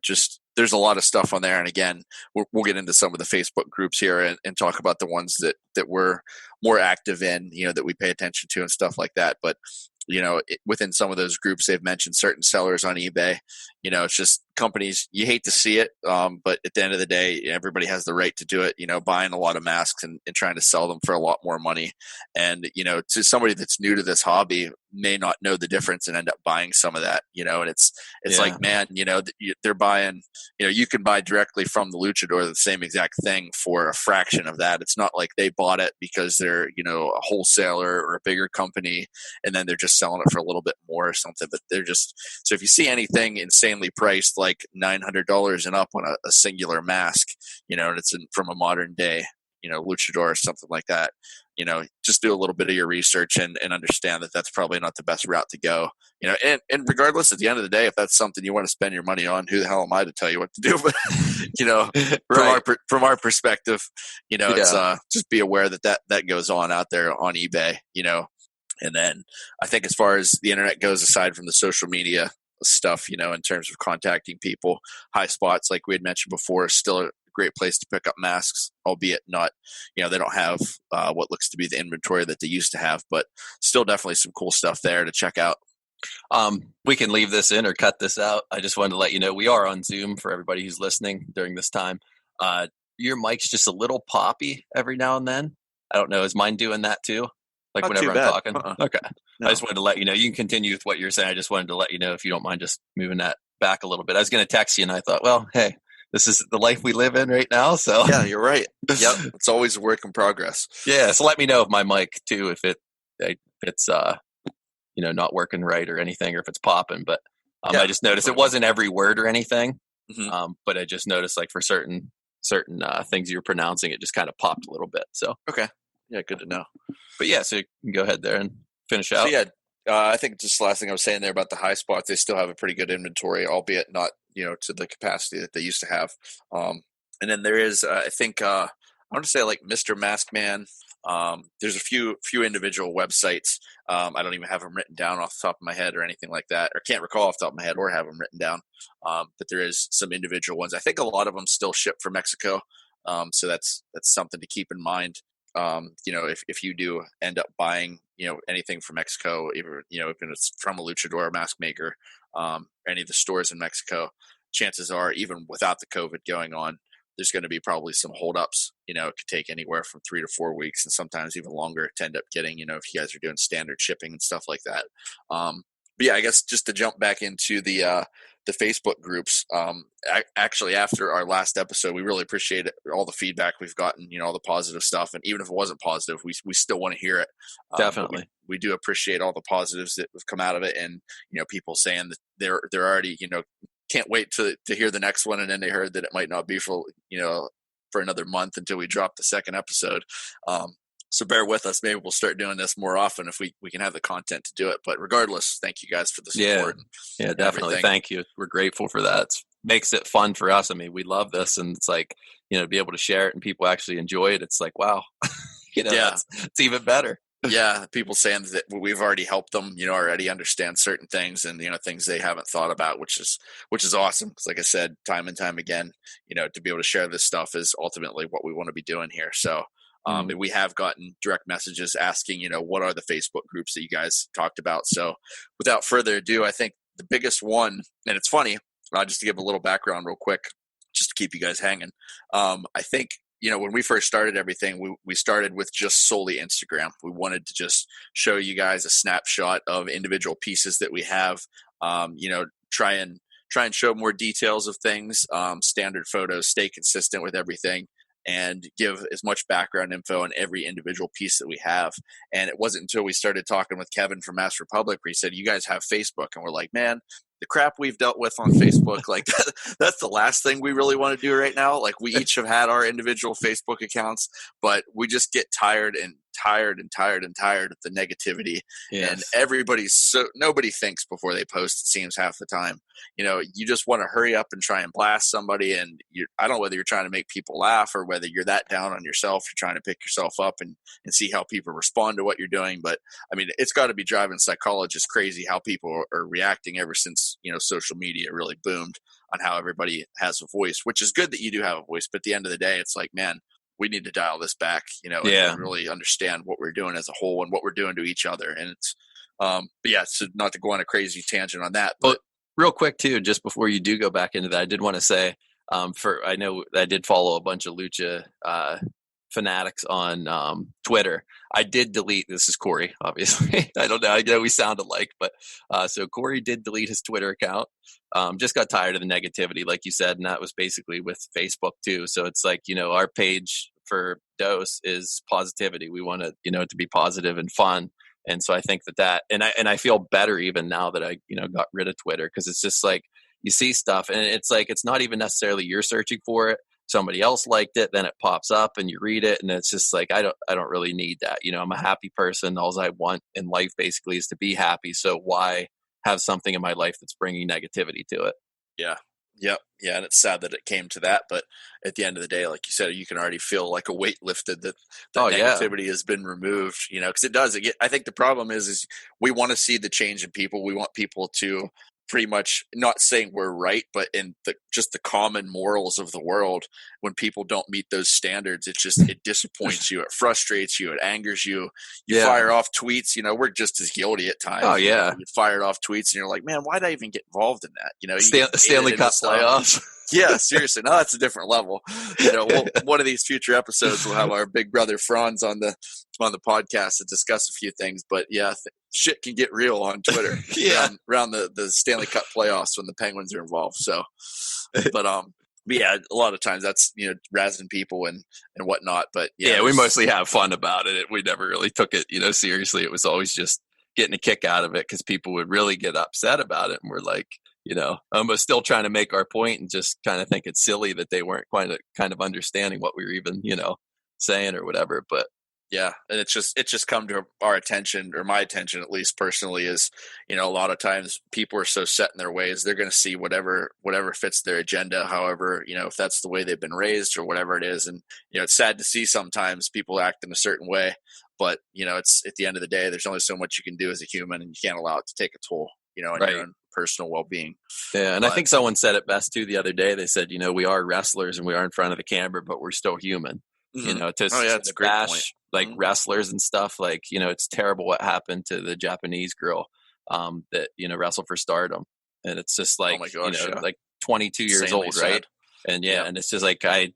Just there's a lot of stuff on there, and again, we'll get into some of the Facebook groups here and talk about the ones that we're more active in, that we pay attention to and stuff like that. But within some of those groups, they've mentioned certain sellers on eBay. It's just companies, you hate to see it, but at the end of the day, everybody has the right to do it, buying a lot of masks and trying to sell them for a lot more money. And, to somebody that's new to this hobby may not know the difference and end up buying some of that, and it's like, man, they're buying, you can buy directly from the luchador the same exact thing for a fraction of that. It's not like they bought it because they're, a wholesaler or a bigger company, and then they're just selling it for a little bit more or something. But they're just, so if you see anything insanely priced, like $900 and up on a singular mask, and it's from a modern day, luchador or something like that, just do a little bit of your research and understand that that's probably not the best route to go, and regardless, at the end of the day, if that's something you want to spend your money on, who the hell am I to tell you what to do? But, right. from our perspective, it's just be aware that goes on out there on eBay, and then I think as far as the internet goes, aside from the social media stuff, in terms of contacting people, High Spots, like we had mentioned before, is still a great place to pick up masks, albeit not, they don't have what looks to be the inventory that they used to have, but still definitely some cool stuff there to check out. We can leave this in or cut this out. I just wanted to let you know we are on Zoom for everybody who's listening during this time. Your mic's just a little poppy every now and then. I don't know. Is mine doing that too? Like not whenever I'm talking? Okay. No. I just wanted to let you know. You can continue with what you're saying. I just wanted to let you know if you don't mind just moving that back a little bit. I was going to text you and I thought, well, hey, this is the life we live in right now. So yeah, you're right. Yep. It's always a work in progress. Yeah. So let me know if my mic too, if it's not working right or anything, or if it's popping, but I just noticed it wasn't every word or anything. Mm-hmm. But I just noticed like for certain things you were pronouncing, it just kind of popped a little bit. So, okay. Yeah. Good to know. But yeah, so you can go ahead there and finish out. So yeah, I think just the llast thing I was saying there about the High Spots, they still have a pretty good inventory, albeit not, to the capacity that they used to have. And then there is, I think, I want to say like Mr. Maskman. There's a few individual websites. I don't even have them written down off the top of my head or anything like that, or can't recall off the top of my head or have them written down. But there is some individual ones. I think a lot of them still ship from Mexico. So that's something to keep in mind. If you do end up buying, anything from Mexico, even if it's from a luchador or mask maker, any of the stores in Mexico, chances are, even without the COVID going on, there's going to be probably some holdups. It could take anywhere from 3 to 4 weeks, and sometimes even longer to end up getting, if you guys are doing standard shipping and stuff like that. But yeah, I guess just to jump back into the Facebook groups, actually after our last episode, we really appreciate all the feedback we've gotten, all the positive stuff. And even if it wasn't positive, we still want to hear it. Definitely. We do appreciate all the positives that have come out of it. And, people saying that they're already, can't wait to hear the next one. And then they heard that it might not be for another month until we drop the second episode. So bear with us. Maybe we'll start doing this more often if we can have the content to do it. But regardless, thank you guys for the support. Yeah, definitely. Thank you. We're grateful for that. It's makes it fun for us. I mean, we love this, and it's like, to be able to share it and people actually enjoy it. It's like, wow, it's even better. Yeah, people saying that we've already helped them, already understand certain things and things they haven't thought about, which is awesome. Because, like I said, time and time again, to be able to share this stuff is ultimately what we want to be doing here. So, and we have gotten direct messages asking, what are the Facebook groups that you guys talked about? So, without further ado, I think the biggest one, and it's funny, just to give a little background real quick, just to keep you guys hanging. I think. When we first started everything, we started with just solely Instagram. We wanted to just show you guys a snapshot of individual pieces that we have, try and show more details of things, standard photos, stay consistent with everything, and give as much background info on every individual piece that we have. And it wasn't until we started talking with Kevin from Mass Republic where he said, you guys have Facebook. And we're like, man, the crap we've dealt with on Facebook, like that's the last thing we really want to do right now. Like we each have had our individual Facebook accounts, but we just get tired of the negativity. Yes. And nobody thinks before they post, it seems, half the time. You just want to hurry up and try and blast somebody. And I don't know whether you're trying to make people laugh or whether you're that down on yourself, you're trying to pick yourself up and see how people respond to what you're doing. But I mean, it's got to be driving psychologists crazy how people are reacting ever since, social media really boomed on how everybody has a voice, which is good that you do have a voice. But at the end of the day, it's like, man, we need to dial this back, and really understand what we're doing as a whole and what we're doing to each other. And it's, so not to go on a crazy tangent on that, but real quick too, just before you do go back into that, I did want to say, I know I did follow a bunch of lucha fanatics on Twitter. I did delete, this is Corey, obviously. I don't know, I know we sound alike, but so Corey did delete his Twitter account. Just got tired of the negativity, like you said, and that was basically with Facebook too. So it's like, our page for Dose is positivity. We want it, to be positive and fun. And so I think that and I feel better even now that I, got rid of Twitter, because it's just like you see stuff and it's like, it's not even necessarily you're searching for it. Somebody else liked it, then it pops up and you read it, and it's just like, I don't really need that. I'm a happy person. All I want in life basically is to be happy. So why have something in my life that's bringing negativity to it? Yeah. Yep. Yeah. And it's sad that it came to that, but at the end of the day, like you said, you can already feel like a weight lifted that negativity has been removed, because it does. I think the problem is we want to see the change in people. We want people to pretty much, not saying we're right, but in just the common morals of the world, when people don't meet those standards, it disappoints you, it frustrates you, it angers you. You fire off tweets, we're just as guilty at times. Oh yeah. You fired off tweets and you're like, man, why did I even get involved in that? Stanley Cup playoffs. Yeah, seriously. No, that's a different level. One of these future episodes we'll have our big brother Franz on the podcast to discuss a few things. But yeah, shit can get real on Twitter around the Stanley Cup playoffs when the Penguins are involved. So, but yeah, a lot of times that's razzing people and whatnot. But yeah, we mostly have fun about it. We never really took it seriously. It was always just getting a kick out of it because people would really get upset about it, and we're like, almost still trying to make our point and just kind of think it's silly that they weren't quite kind of understanding what we were even, saying or whatever. But yeah, and it's just come to our attention, or my attention at least personally, is a lot of times people are so set in their ways, they're going to see whatever fits their agenda, however, if that's the way they've been raised or whatever it is. And it's sad to see sometimes people act in a certain way, but it's at the end of the day, there's only so much you can do as a human, and you can't allow it to take a toll on your own personal well-being. Yeah, and I think someone said it best too the other day. They said, we are wrestlers and we are in front of the camera, but we're still human. Mm-hmm. To bash like wrestlers and stuff, like, it's terrible what happened to the Japanese girl that wrestled for Stardom, and it's just like, like 22 years Insanely old, sad. Right? And and it's just like I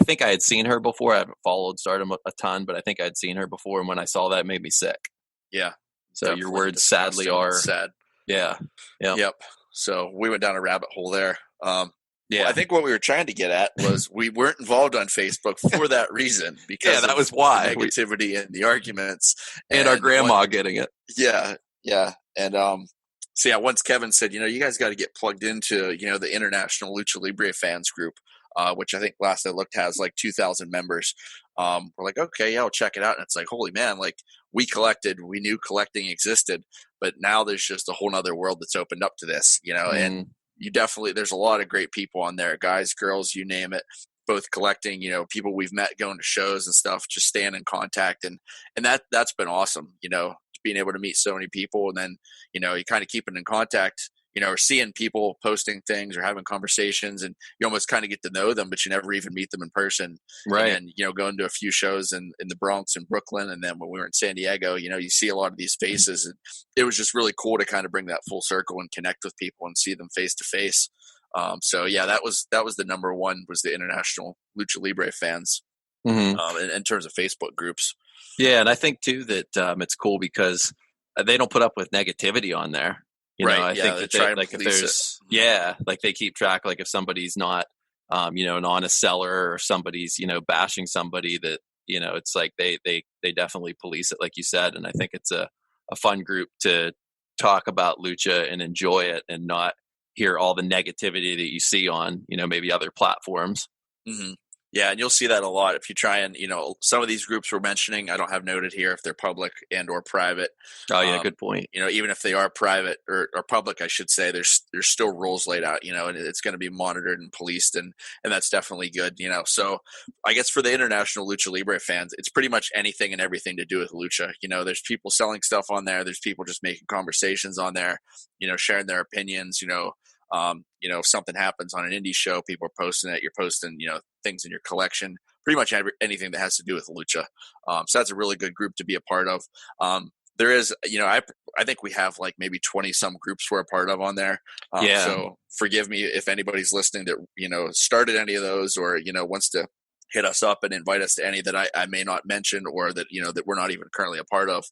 think I had seen her before. I haven't followed Stardom a ton, but I think I had seen her before, and when I saw that, it made me sick. Yeah. So your words sadly are sad. Yeah. Yep. So we went down a rabbit hole there. Yeah, well, I think what we were trying to get at was we weren't involved on Facebook for that reason, because that was why the negativity and the arguments and our grandma getting it. Yeah. And so yeah, once Kevin said, you guys got to get plugged into the International Lucha Libre Fans Group, which I think last I looked has like 2,000 members. We're like, okay, yeah, I'll check it out. And it's like, holy man, like we knew collecting existed, but now there's just a whole nother world that's opened up to this, and you definitely, there's a lot of great people on there, guys, girls, you name it, both collecting, people we've met going to shows and stuff, just staying in contact. And that's been awesome, being able to meet so many people. And then, you kind of keeping in contact, or seeing people posting things or having conversations, and you almost kind of get to know them, but you never even meet them in person. Right. And, going to a few shows in the Bronx and Brooklyn. And then when we were in San Diego, you see a lot of these faces, and it was just really cool to kind of bring that full circle and connect with people and see them face to face. So yeah, that was the number one, was the international Lucha Libre fans, in terms of Facebook groups. Yeah. And I think too that, it's cool because they don't put up with negativity on there. I think that they, like if there's, like they keep track, like if somebody's not, an honest seller, or somebody's, bashing somebody, that, it's like they definitely police it, like you said. And I think it's a fun group to talk about lucha and enjoy it, and not hear all the negativity that you see on, maybe other platforms. Mm-hmm. Yeah, and you'll see that a lot if you try and, some of these groups we're mentioning, I don't have noted here if they're public and or private. Oh yeah, good point. Even if they are private or public, I should say, there's still rules laid out, and it's going to be monitored and policed, and that's definitely good, So I guess for the international Lucha Libre fans, it's pretty much anything and everything to do with lucha. There's people selling stuff on there. There's people just making conversations on there, sharing their opinions, if something happens on an indie show, people are posting it. You're posting, things in your collection, pretty much anything that has to do with lucha. So that's a really good group to be a part of. There is, I think we have like maybe 20 some groups we're a part of on there. So forgive me if anybody's listening that, started any of those, or, wants to hit us up and invite us to any that I may not mention, or that, that we're not even currently a part of.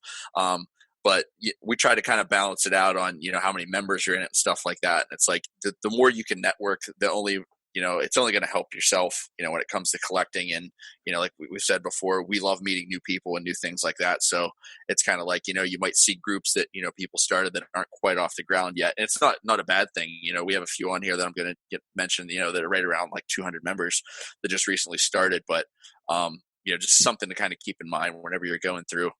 But we try to kind of balance it out on, how many members you're in it and stuff like that. It's like the more you can network, it's only going to help yourself, when it comes to collecting. And, like we've said before, we love meeting new people and new things like that. So it's kind of like, you might see groups that, people started that aren't quite off the ground yet. And it's not a bad thing. We have a few on here that I'm going to get mentioned, that are right around like 200 members that just recently started. But, just something to kind of keep in mind whenever you're going through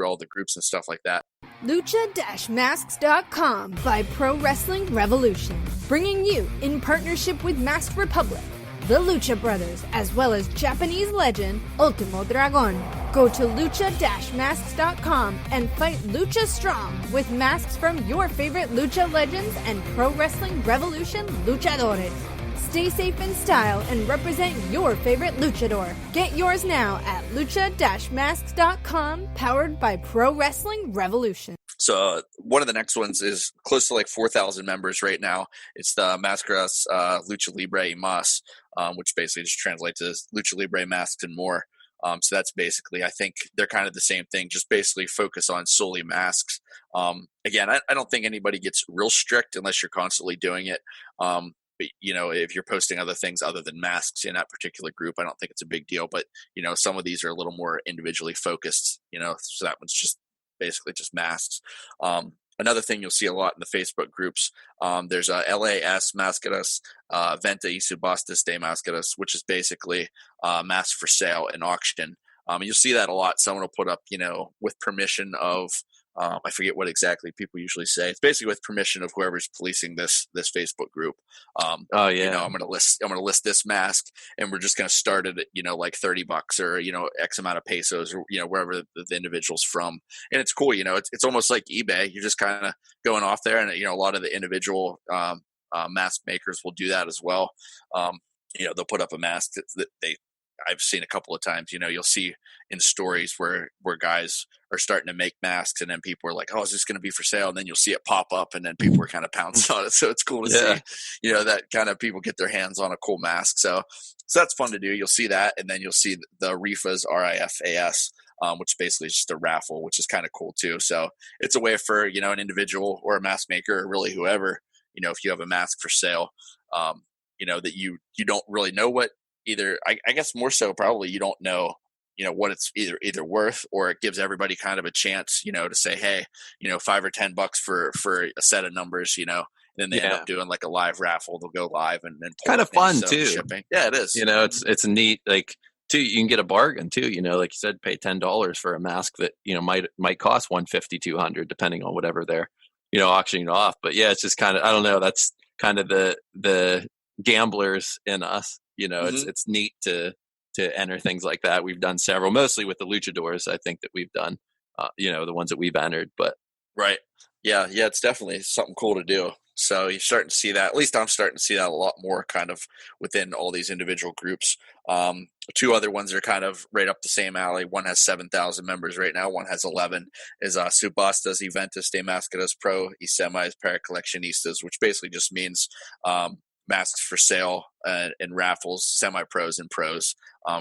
all the groups and stuff like that. Lucha-masks.com by Pro Wrestling Revolution, bringing you, in partnership with Masked Republic, the Lucha Brothers, as well as Japanese legend Ultimo Dragon. Go to lucha-masks.com and fight Lucha strong with masks from your favorite Lucha legends and Pro Wrestling Revolution luchadores. Stay safe in style and represent your favorite luchador. Get yours now at lucha-masks.com, powered by Pro Wrestling Revolution. So one of the next ones is close to like 4,000 members right now. It's the Máscaras Lucha Libre y Más, which basically just translates as Lucha Libre Masks and More. So that's basically, I think they're kind of the same thing, just basically focus on solely masks. Again, I don't think anybody gets real strict unless you're constantly doing it. But, if you're posting other things other than masks in that particular group, I don't think it's a big deal. But, some of these are a little more individually focused, so that one's just basically just masks. Another thing you'll see a lot in the Facebook groups, there's a LAS Máscaras, Venta y Subastas de Máscaras, which is basically masks for sale and auction. You'll see that a lot. Someone will put up, with permission of, I forget what exactly people usually say. It's basically with permission of whoever's policing this Facebook group. I'm going to list this mask, and we're just going to start it at, like $30 or, X amount of pesos, or, wherever the individual's from. And it's cool. It's almost like eBay. You're just kind of going off there, and, a lot of the individual mask makers will do that as well. They'll put up a mask that I've seen a couple of times, you'll see in stories where guys are starting to make masks, and then people are like, oh, is this going to be for sale? And then you'll see it pop up, and then people are kind of pouncing on it. So it's cool to see, that kind of people get their hands on a cool mask. So that's fun to do. You'll see that. And then you'll see the RIFAs, RIFAS, which basically is just a raffle, which is kind of cool too. So it's a way for, an individual or a mask maker, or really whoever, if you have a mask for sale, that you don't really know what, either, I guess more so probably you don't know, what it's either worth, or it gives everybody kind of a chance, to say, hey, $5 or $10 for a set of numbers, and then they end up doing like a live raffle. They'll go live and then kind of fun too. Shipping. Yeah, it is. It's neat. Like too, you can get a bargain too. Like you said, pay $10 for a mask that might cost $150, $200, depending on whatever they're auctioning off. But yeah, it's just kind of, I don't know. That's kind of the gamblers in us. Mm-hmm. It's neat to enter things like that. We've done several, mostly with the luchadors. I think that we've done, the ones that we've entered. But right, yeah, it's definitely something cool to do. So you're starting to see that. At least I'm starting to see that a lot more, kind of within all these individual groups. Two other ones are kind of right up the same alley. One has 7,000 members right now. One has 11. Is Subastas Eventos de Máscaras Pro y Semis para Coleccionistas, which basically just means masks for sale and raffles, semi-pros and pros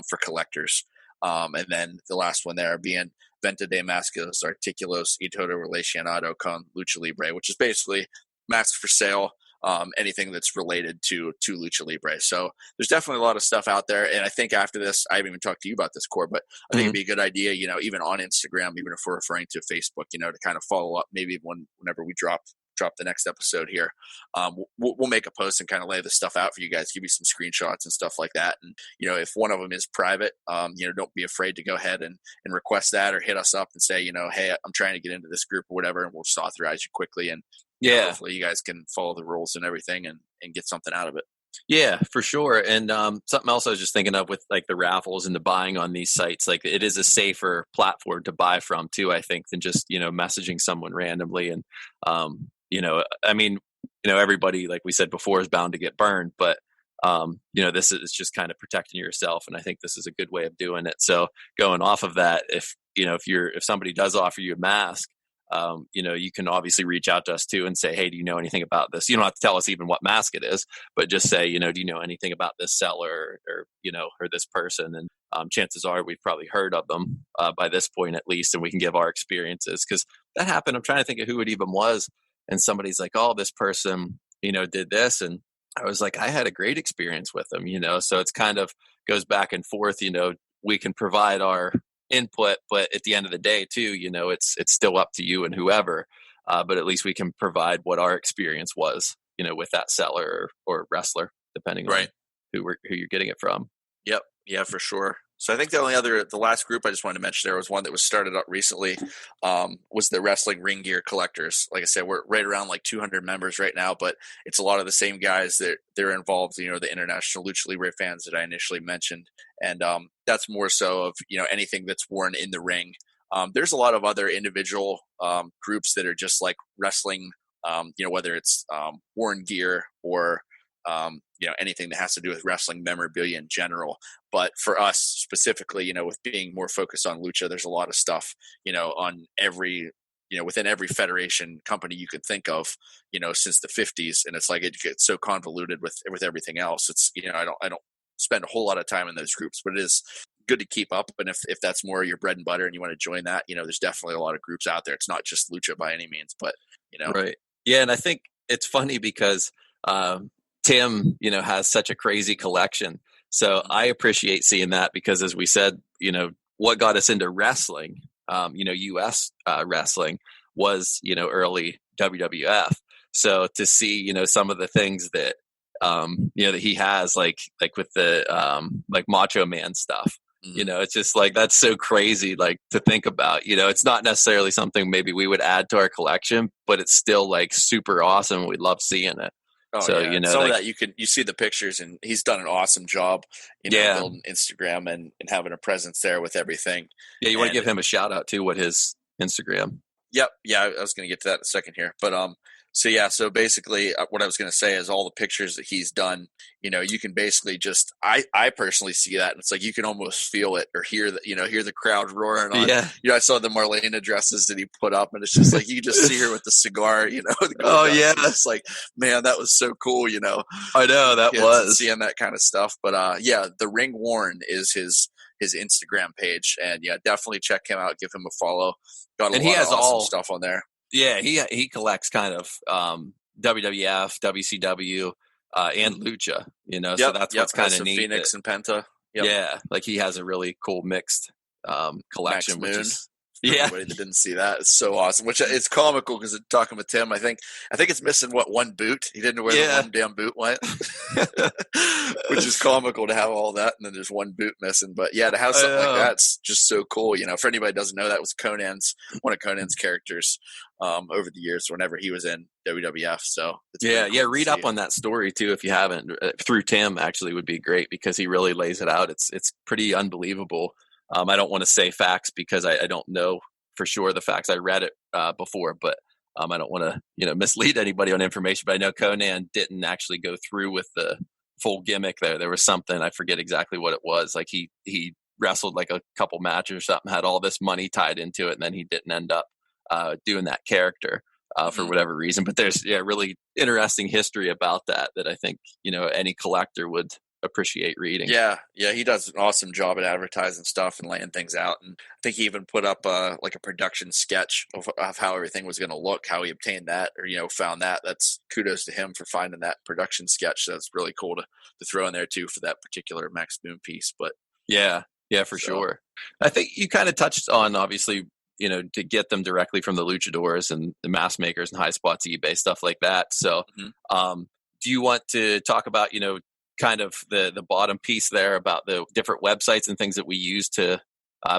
for collectors. And then the last one there being Venta de Máscaras Artículos y Todo Relacionado con Lucha Libre, which is basically masks for sale, anything that's related to Lucha Libre. So there's definitely a lot of stuff out there. And I think after this, I haven't even talked to you about this, Core, but I think it'd be a good idea, even on Instagram, even if we're referring to Facebook, to kind of follow up maybe whenever we drop the next episode here. We'll make a post and kind of lay the stuff out for you guys, give you some screenshots and stuff like that. And, if one of them is private, don't be afraid to go ahead and request that, or hit us up and say, hey, I'm trying to get into this group or whatever, and we'll just authorize you quickly. And hopefully you guys can follow the rules and everything and get something out of it. Yeah, for sure. And something else I was just thinking of with like the raffles and the buying on these sites, like it is a safer platform to buy from too, I think, than just, messaging someone randomly. And, everybody, like we said before, is bound to get burned, but this is just kind of protecting yourself. And I think this is a good way of doing it. So going off of that, if somebody does offer you a mask, you can obviously reach out to us too and say, hey, do you know anything about this? You don't have to tell us even what mask it is, but just say, do you know anything about this seller or this person? And chances are we've probably heard of them by this point at least, and we can give our experiences, because that happened. I'm trying to think of who it even was. And somebody's like, oh, this person, did this. And I was like, I had a great experience with them, so it's kind of goes back and forth. We can provide our input, but at the end of the day too, it's still up to you and whoever, but at least we can provide what our experience was, with that seller or wrestler, depending on who you're getting it from. Yep. Yeah, for sure. So I think the last group I just wanted to mention there was one that was started up recently, was the Wrestling Ring Gear Collectors. Like I said, we're right around like 200 members right now, but it's a lot of the same guys that they're involved, the international Lucha Libre fans that I initially mentioned. And that's more so of, anything that's worn in the ring. There's a lot of other individual groups that are just like wrestling, whether it's worn gear or anything that has to do with wrestling memorabilia in general. But for us specifically, with being more focused on lucha, there's a lot of stuff, on every, within every federation company you could think of, since the 50s. And it's like, it gets so convoluted with everything else. It's, I don't spend a whole lot of time in those groups, but it is good to keep up. And if that's more your bread and butter and you want to join that, there's definitely a lot of groups out there. It's not just lucha by any means, but, Right. Yeah. And I think it's funny because, Tim, has such a crazy collection. So I appreciate seeing that, because as we said, what got us into wrestling, US wrestling was, early WWF. So to see, some of the things that, that he has, like with the, like Macho Man stuff, it's just like, that's so crazy, like to think about, it's not necessarily something maybe we would add to our collection, but it's still like super awesome. We love seeing it. Oh, so, yeah. Some of that you see the pictures, and he's done an awesome job, building Instagram and having a presence there with everything. Yeah. You want to give him a shout out too, what his Instagram. Yep. Yeah. I was going to get to that in a second here, but, so basically what I was going to say is all the pictures that he's done, you can basically just, I personally see that, and it's like, you can almost feel it or hear the crowd roaring on. Yeah. I saw the Marlena dresses that he put up, and it's just like, you can just see her with the cigar, Oh yeah. It's like, man, that was so cool. I know that was seeing that kind of stuff, but the Ring Worn is his Instagram page, and definitely check him out. Give him a follow. Got a lot of awesome stuff on there. Yeah, he collects kind of WWF, WCW, and Lucha, so that's what's kind of neat. Phoenix and Penta. Yep. Yeah, like he has a really cool mixed collection, which is For Yeah. anybody that didn't see that, it's so awesome. Which it's comical because talking with Tim, I think it's missing one boot. He didn't wear the one damn boot, which is comical to have all that, and then there's one boot missing. But yeah, to have something like that's just so cool. For anybody who doesn't know, that was one of Conan's characters over the years whenever he was in WWF. So it's cool read up on that story too if you haven't. Through Tim actually would be great because he really lays it out. It's pretty unbelievable. I don't want to say facts because I don't know for sure the facts. I read it before, but I don't want to mislead anybody on information. But I know Conan didn't actually go through with the full gimmick there. There was something, I forget exactly what it was. Like he wrestled like a couple matches or something, had all this money tied into it, and then he didn't end up doing that character for whatever reason. But there's really interesting history about that I think any collector would appreciate reading. Yeah, he does an awesome job at advertising stuff and laying things out. And I think he even put up like a production sketch of how everything was going to look, how he obtained that, or found that. That's kudos to him for finding that production sketch. That's really cool to throw in there too for that particular Max Boom piece. But yeah, for sure. I think you kind of touched on, obviously, to get them directly from the luchadors and the mask makers and High Spots, eBay, stuff like that. So do you want to talk about kind of the bottom piece there about the different websites and things that we use to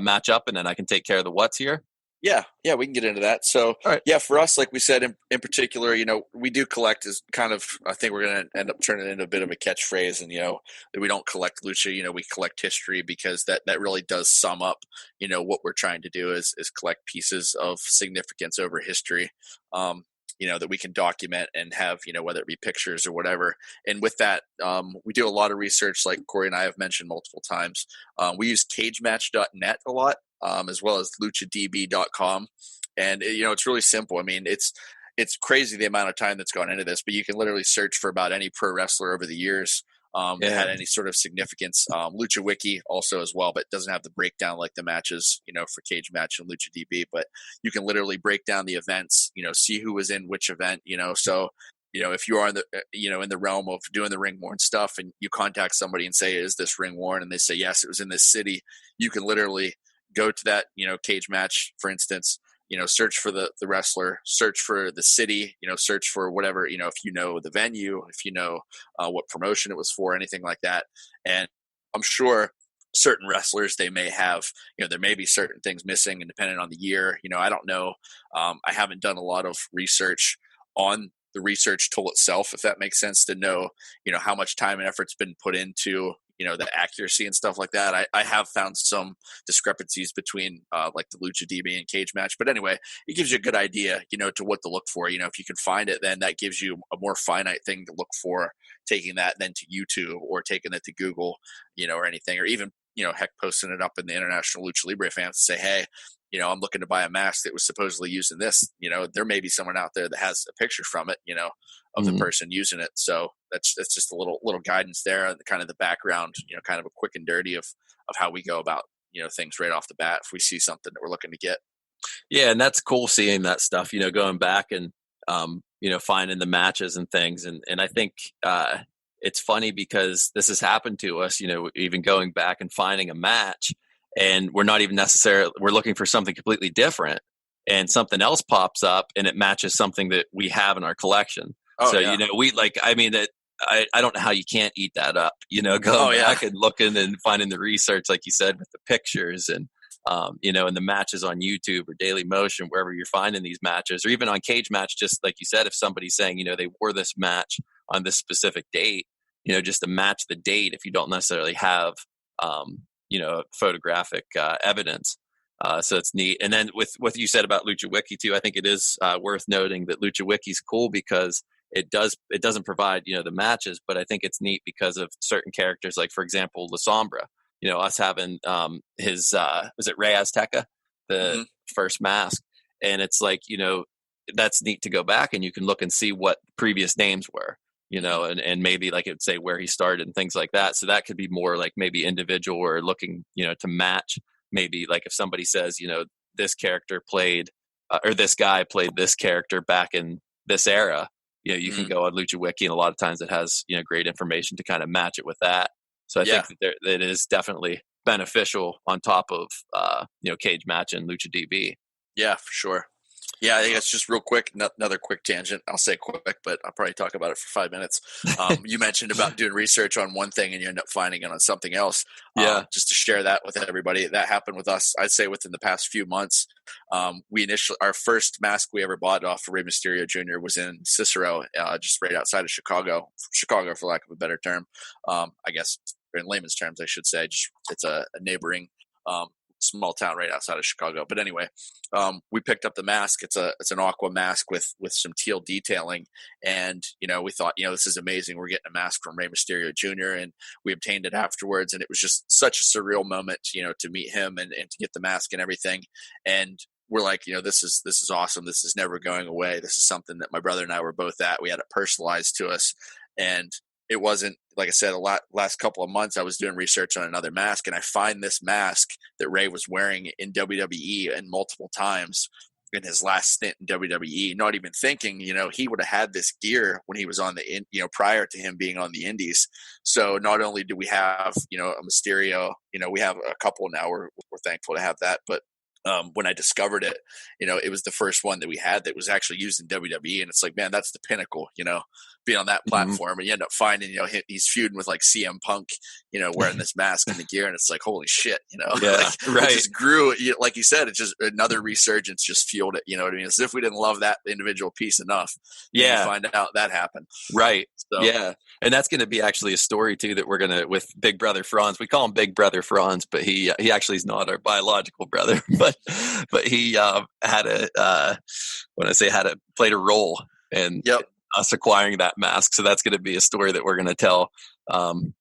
match up, and then I can take care of the what's here? Yeah, we can get into that. So, for us, like we said, in particular, we do collect is kind of, I think we're going to end up turning it into a bit of a catchphrase, and, that we don't collect lucha, we collect history, because that really does sum up, what we're trying to do is collect pieces of significance over history. That we can document and have, whether it be pictures or whatever. And with that, we do a lot of research, like Corey and I have mentioned multiple times. We use cagematch.net a lot, as well as luchadb.com. And, it's really simple. I mean, it's crazy the amount of time that's gone into this, but you can literally search for about any pro wrestler over the years that had any sort of significance. Lucha Wiki also as well, but it doesn't have the breakdown like the matches, for Cage Match and Lucha DB, but you can literally break down the events, see who was in which event, so, if you are in the, in the realm of doing the ring worn stuff and you contact somebody and say, is this ring worn? And they say, yes, it was in this city. You can literally go to that, Cage Match, for instance, search for the wrestler, search for the city, search for whatever, if the venue, if what promotion it was for, anything like that. And I'm sure certain wrestlers, they may have, there may be certain things missing, and depending on the year, I don't know. I haven't done a lot of research on the research tool itself, if that makes sense, to know, how much time and effort's been put into, the accuracy and stuff like that. I have found some discrepancies between like the Lucha DB and Cage Match. But anyway, it gives you a good idea, to what to look for. If you can find it, then that gives you a more finite thing to look for, taking that then to YouTube or taking it to Google, or anything, or even, heck, posting it up in the International Lucha Libre fans to say, hey, I'm looking to buy a mask that was supposedly using this. There may be someone out there that has a picture from it, of the person using it. So that's just a little guidance there, and kind of the background, kind of a quick and dirty of how we go about, things right off the bat if we see something that we're looking to get. Yeah, and that's cool seeing that stuff, going back and finding the matches and things. And I think it's funny because this has happened to us, even going back and finding a match, and we're not even necessarily, we're looking for something completely different, and something else pops up and it matches something that we have in our collection. Oh, so, yeah. I don't know how you can't eat that up, going back and looking and finding the research, like you said, with the pictures and, and the matches on YouTube or Daily Motion, wherever you're finding these matches, or even on Cage Match, just like you said, if somebody's saying, they wore this match on this specific date, just to match the date, if you don't necessarily have, photographic evidence. So it's neat. And then with what you said about Lucha Wiki too, I think it is worth noting that Lucha Wiki is cool because it doesn't provide, the matches, but I think it's neat because of certain characters, like, for example, La Sombra, us having his, was it Rey Azteca, the first mask? And it's like, that's neat to go back and you can look and see what previous names were, and maybe like it would say where he started and things like that. So that could be more like maybe individual or looking, to match, maybe like if somebody says, this character played, or this guy played this character back in this era, you can go on Lucha Wiki, and a lot of times it has, great information to kind of match it with that. So I think that it is definitely beneficial on top of cage match and lucha DB. Yeah, for sure. Yeah, I think it's just real quick. Another quick tangent. I'll say quick, but I'll probably talk about it for 5 minutes. You mentioned about doing research on one thing and you end up finding it on something else. Yeah. Just to share that with everybody. That happened with us, I'd say, within the past few months. Our first mask we ever bought off of Rey Mysterio Jr. was in Cicero, just right outside of Chicago, for lack of a better term. I guess in layman's terms, I should say. It's a neighboring small town right outside of Chicago. But anyway, we picked up the mask. It's an aqua mask with some teal detailing. And, we thought, this is amazing. We're getting a mask from Rey Mysterio Jr. And we obtained it afterwards. And it was just such a surreal moment, to meet him and to get the mask and everything. And we're like, this is awesome. This is never going away. This is something that my brother and I were both at. We had it personalized to us. And it wasn't, like I said, last couple of months, I was doing research on another mask, and I find this mask that Rey was wearing in WWE and multiple times in his last stint in WWE, not even thinking, he would have had this gear when he was on prior to him being on the indies. So not only do we have, a Mysterio, we have a couple now, we're thankful to have that, but when I discovered it, it was the first one that we had that was actually used in WWE. And it's like, man, that's the pinnacle, being on that platform. And you end up finding, he's feuding with like CM Punk, wearing this mask and the gear. And it's like, holy shit, Yeah, It just grew, like you said, it's just another resurgence just fueled it. You know what I mean? As if we didn't love that individual piece enough. Yeah. Find out that happened. Right. So, yeah. And that's going to be actually a story too, that we're going to, with Big Brother Franz, we call him Big Brother Franz, but he actually is not our biological brother, but he played a role in us acquiring that mask. So that's going to be a story that we're going to tell on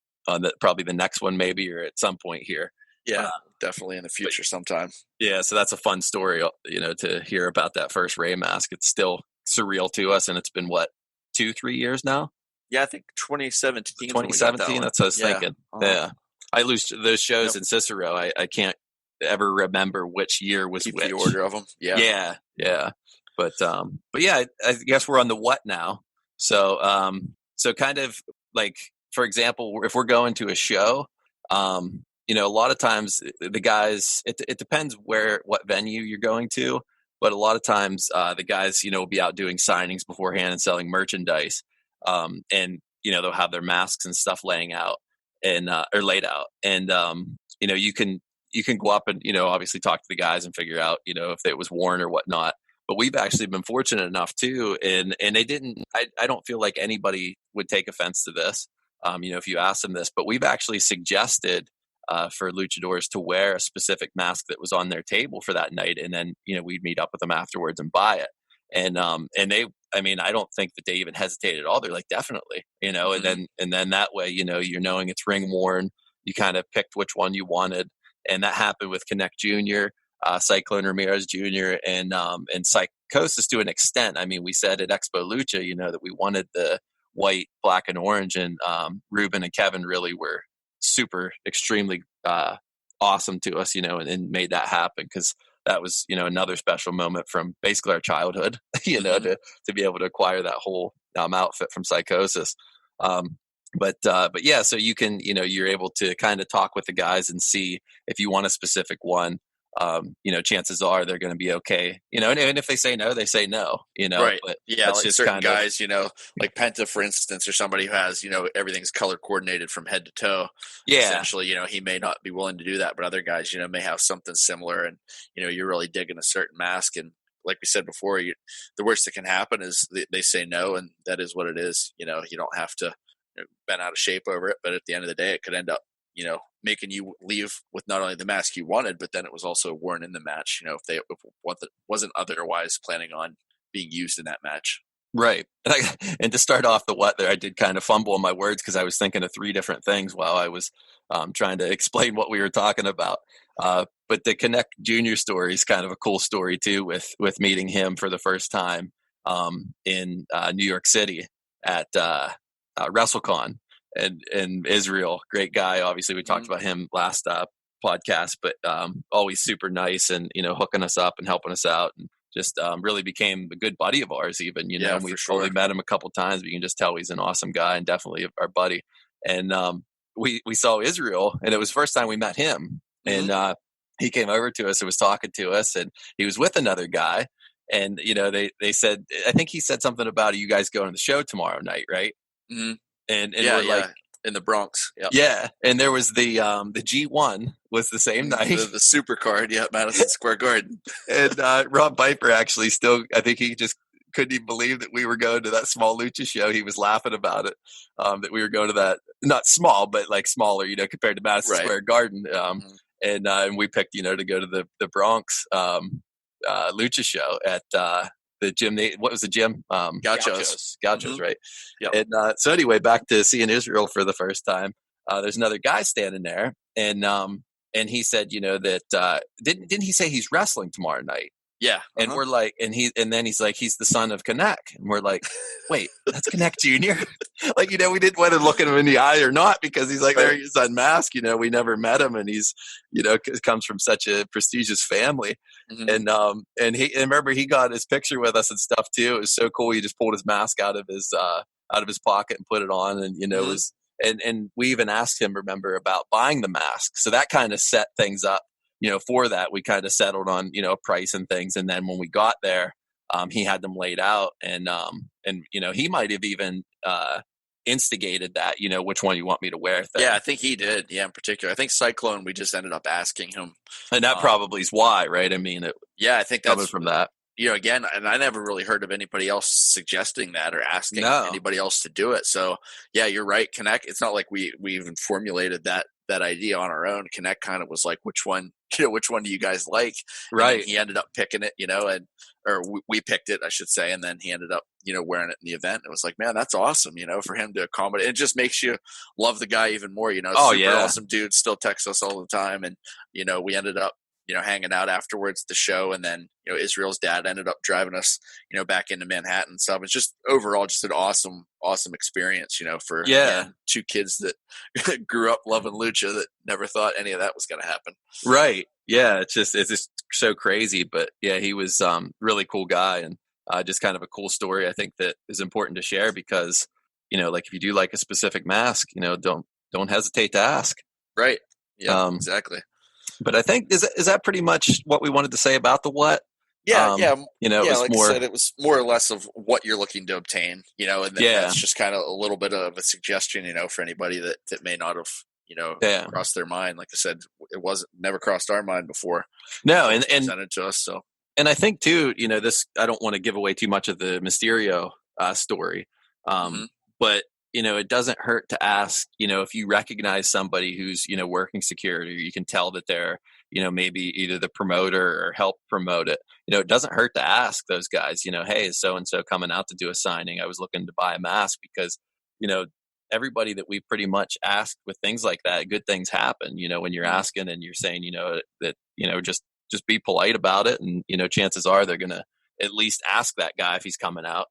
probably the next one, maybe, or at some point here. Yeah, definitely in the future sometime. Yeah. So that's a fun story, to hear about that first Rey mask. It's still surreal to us. And it's been 2-3 years now? Yeah, I think 2017. 2017, that's what I was thinking. Yeah. I lose those shows in Cicero. I can't ever remember which year was Keep which. the order of them. Yeah. But yeah, I guess we're on the what now. So kind of like, for example, if we're going to a show, a lot of times the guys, it depends what venue you're going to, but a lot of times the guys, will be out doing signings beforehand and selling merchandise. And they'll have their masks and stuff laying out and or laid out, and you can go up and obviously talk to the guys and figure out if it was worn or whatnot. But we've actually been fortunate enough too, and they didn't. I don't feel like anybody would take offense to this. If you ask them this, but we've actually suggested for luchadors to wear a specific mask that was on their table for that night, and then we'd meet up with them afterwards and buy it. And they, I don't think that they even hesitated at all. They're like, definitely, Mm-hmm. and then that way, you're knowing it's ring worn. You kind of picked which one you wanted, and that happened with Connect Jr., Cyclone Ramirez Jr., and Psychosis to an extent. We said at Expo Lucha, that we wanted the white, black, and orange, and Ruben and Kevin really were super, extremely awesome to us, and made that happen, because that was, another special moment from basically our childhood, to be able to acquire that whole outfit from Psychosis. But yeah, so you can, you're able to kind of talk with the guys and see if you want a specific one. Chances are they're going to be okay. And if they say no, they say no. Right. But yeah, that's like just certain kind guys, like Penta, for instance, or somebody who has, everything's color coordinated from head to toe. Yeah. Essentially, he may not be willing to do that, but other guys, may have something similar, and you're really digging a certain mask, and like we said before, the worst that can happen is they say no, and that is what it is. You don't have to bend out of shape over it, but at the end of the day, it could end up making you leave with not only the mask you wanted, but then it was also worn in the match, if wasn't otherwise planning on being used in that match. Right. And to start off the what there, I did kind of fumble on my words because I was thinking of 3 different things while I was trying to explain what we were talking about. But the Connect Junior story is kind of a cool story too, with meeting him for the first time in New York City at WrestleCon. And Israel, great guy. Obviously, we talked about him last podcast, but always super nice and hooking us up and helping us out, and just really became a good buddy of ours. Even we've only met him a couple times, but you can just tell he's an awesome guy and definitely our buddy. And we saw Israel, and it was the first time we met him. Mhm. And he came over to us and was talking to us, and he was with another guy. And they said, I think he said something about you guys going to the show tomorrow night, right? Mhm. And Yeah, we're like, in the Bronx. Yep. yeah. And there was the G1 was the same night. The super card, Madison Square Garden. And Rob Piper actually still, I think he just couldn't even believe that we were going to that small lucha show. He was laughing about it, that we were going to that, not small, but like smaller, compared to Madison Right. Square Garden. Mhm. And we picked, to go to the Bronx lucha show at the gym. What was the gym? Gauchos. Gauchos, right? Yep. And so anyway, back to seeing Israel for the first time. There's another guy standing there, and he said, that didn't he say he's wrestling tomorrow night? Yeah. And we're like, and then he's like, he's the son of Connect. And we're like, wait, that's Connect Jr.? Like, we didn't want to look at him in the eye or not, because he's like, there he is unmasked. We never met him. And he's, comes from such a prestigious family. Mhm. And remember, he got his picture with us and stuff too. It was so cool. He just pulled his mask out of his pocket and put it on. And, it was, and we even asked him, remember, about buying the mask. So that kind of set things up. For that, we kind of settled on, price and things. And then when we got there, he had them laid out, and he might have even instigated that, which one you want me to wear thing. Yeah, I think he did. Yeah, in particular. I think Cyclone, we just ended up asking him. And that probably is why, right? I mean, I think coming that's from that. Again, and I never really heard of anybody else suggesting that or asking anybody else to do it. So yeah, you're right. Connect. It's not like we even formulated that idea on our own. Connect kind of was like, which one do you guys like? Right. And he ended up picking it, or we picked it, I should say. And then he ended up, wearing it in the event. It was like, man, that's awesome. For him to accommodate, it just makes you love the guy even more, Oh, super yeah. awesome dude, still texts us all the time. And, we ended up, hanging out afterwards at the show. And then, Israel's dad ended up driving us, back into Manhattan and stuff. It's just overall just an awesome experience, for again, two kids that grew up loving lucha that never thought any of that was going to happen. Right. Yeah. It's just so crazy. But yeah, he was really cool guy, and just kind of a cool story, I think, that is important to share, because, like if you do like a specific mask, don't hesitate to ask. Right. Yeah, exactly. But I think is that pretty much what we wanted to say about the what? Yeah, it was like more, I said, it was more or less of what you're looking to obtain, and then that's just kind of a little bit of a suggestion, for anybody that may not have, crossed their mind. Like I said, it never crossed our mind before. No, and presented to us. So, and I think too, this, I don't want to give away too much of the Mysterio story, but it doesn't hurt to ask, if you recognize somebody who's, working security, you can tell that they're, maybe either the promoter or help promote it. It doesn't hurt to ask those guys, hey, is so-and-so coming out to do a signing? I was looking to buy a mask, because, everybody that we pretty much asked with things like that, good things happen, when you're asking and you're saying, that, just be polite about it. And, chances are they're going to at least ask that guy if he's coming out,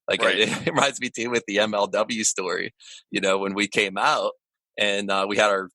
Like right. It reminds me too with the MLW story, when we came out and we had our,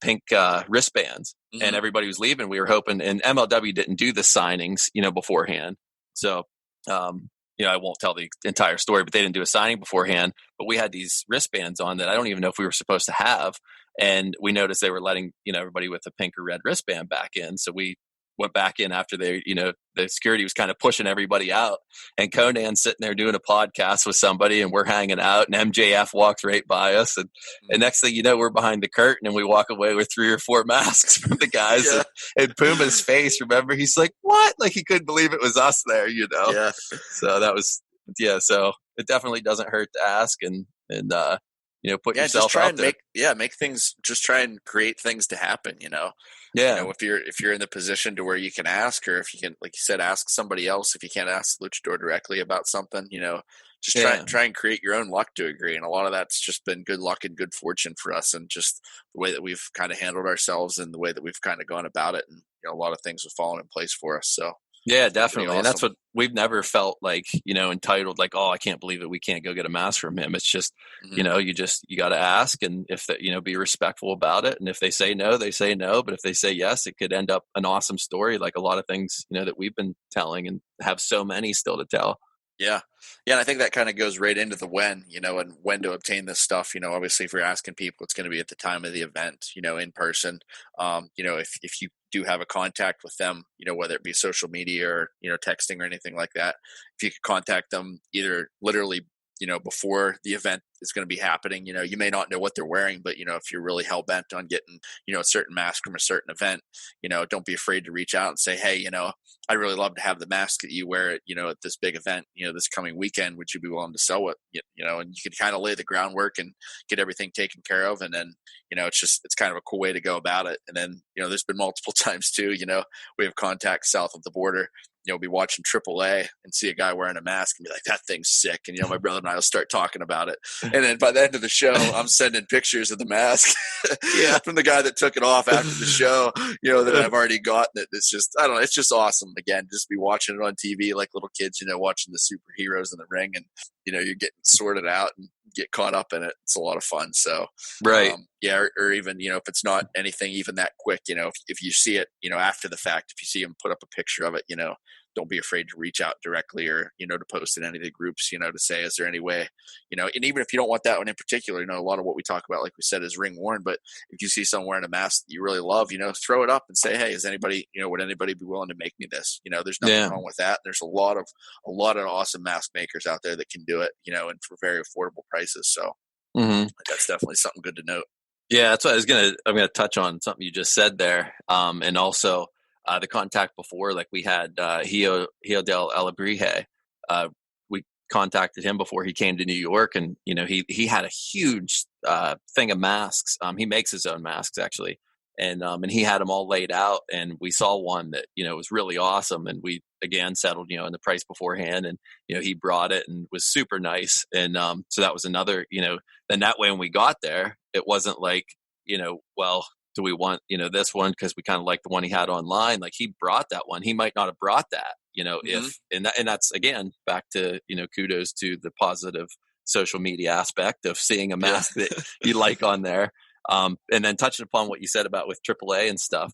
pink wristbands, and everybody was leaving. We were hoping, and MLW didn't do the signings, beforehand. So, I won't tell the entire story, but they didn't do a signing beforehand. But we had these wristbands on that I don't even know if we were supposed to have. And we noticed they were letting, everybody with a pink or red wristband back in. So we went back in after they, the security was kind of pushing everybody out, and Conan's sitting there doing a podcast with somebody, and we're hanging out, and MJF walks right by us. And next thing you know, we're behind the curtain, and we walk away with 3 or 4 masks from the guys. Yeah. And Puma's face, remember, he's like, what? Like he couldn't believe it was us there, Yeah. So that was, so it definitely doesn't hurt to ask and put yourself out there. Make things, just try and create things to happen, Yeah. If you're in the position to where you can ask, or if you can, like you said, ask somebody else, if you can't ask the luchador directly about something, just try and create your own luck to a degree. And a lot of that's just been good luck and good fortune for us, and just the way that we've kind of handled ourselves and the way that we've kind of gone about it. And, a lot of things have fallen in place for us. So yeah, definitely. awesome. And that's what we've never felt like, entitled, like, oh, I can't believe it, we can't go get a mask from him. It's just, you got to ask, and if that, be respectful about it. And if they say no, they say no. But if they say yes, it could end up an awesome story, like a lot of things, that we've been telling and have so many still to tell. Yeah. Yeah. And I think that kind of goes right into the when, and when to obtain this stuff. Obviously, if you're asking people, it's going to be at the time of the event, in person. If you do have a contact with them, whether it be social media or, texting or anything like that, if you could contact them either literally, before the event is going to be happening, you may not know what they're wearing, but, if you're really hell bent on getting, a certain mask from a certain event, don't be afraid to reach out and say, hey, I'd really love to have the mask that you wear at, at this big event, this coming weekend. Would you be willing to sell it? And you can kind of lay the groundwork and get everything taken care of. And then, it's kind of a cool way to go about it. And then, there's been multiple times too, we have contacts south of the border, be watching AAA and see a guy wearing a mask and be like, that thing's sick. And, my brother and I will start talking about it. And then by the end of the show, I'm sending pictures of the mask from the guy that took it off after the show, that I've already gotten it. It's just, I don't know. It's just awesome. Again, just be watching it on TV like little kids, watching the superheroes in the ring and, you're getting sorted out and get caught up in it. It's a lot of fun. So, right. Or even, if it's not anything even that quick, if you see it, after the fact, if you see him put up a picture of it, don't be afraid to reach out directly or, to post in any of the groups, to say, is there any way, and even if you don't want that one in particular, a lot of what we talk about, like we said, is ring worn. But if you see someone wearing a mask that you really love, throw it up and say, hey, is anybody, would anybody be willing to make me this? There's nothing wrong with that. There's a lot of awesome mask makers out there that can do it, and for very affordable prices. So that's definitely something good to note. Yeah, that's what I'm gonna touch on something you just said there, and also the contact before, like we had Hio del Alebrije. We contacted him before he came to New York, and he had a huge thing of masks. He makes his own masks actually, and he had them all laid out, and we saw one that was really awesome, and we again settled in the price beforehand, and he brought it and was super nice, and so that was another then that way when we got there, it wasn't like well, do we want this one because we kind of like the one he had online. Like he brought that one, he might not have brought that if and that's again back to kudos to the positive social media aspect of seeing a mask that you like on there. And then touching upon what you said about with AAA and stuff,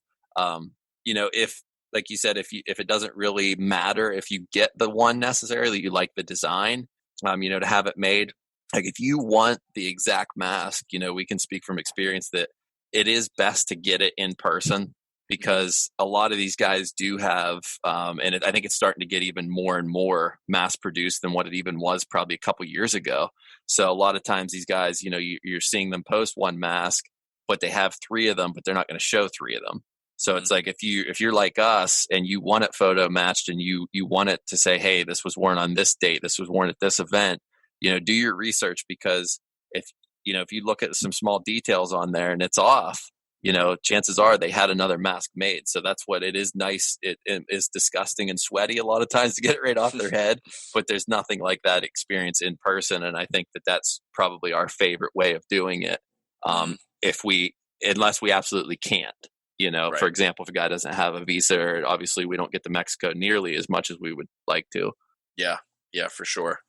if like you said, if it doesn't really matter if you get the one necessarily you like the design, to have it made. Like if you want the exact mask, we can speak from experience that it is best to get it in person, because a lot of these guys do have, and I think it's starting to get even more and more mass produced than what it even was probably a couple years ago. So a lot of times these guys, you're seeing them post one mask, but they have 3 of them, but they're not going to show 3 of them. So it's like if you're like us and you want it photo matched and you want it to say, hey, this was worn on this date, this was worn at this event, do your research, because if you look at some small details on there and it's off, chances are they had another mask made. So that's what it is. Nice. It is disgusting and sweaty a lot of times to get it right off their head, but there's nothing like that experience in person. And I think that that's probably our favorite way of doing it. Unless we absolutely can't, right. For example, if a guy doesn't have a visa, or obviously we don't get to Mexico nearly as much as we would like to. Yeah, for sure.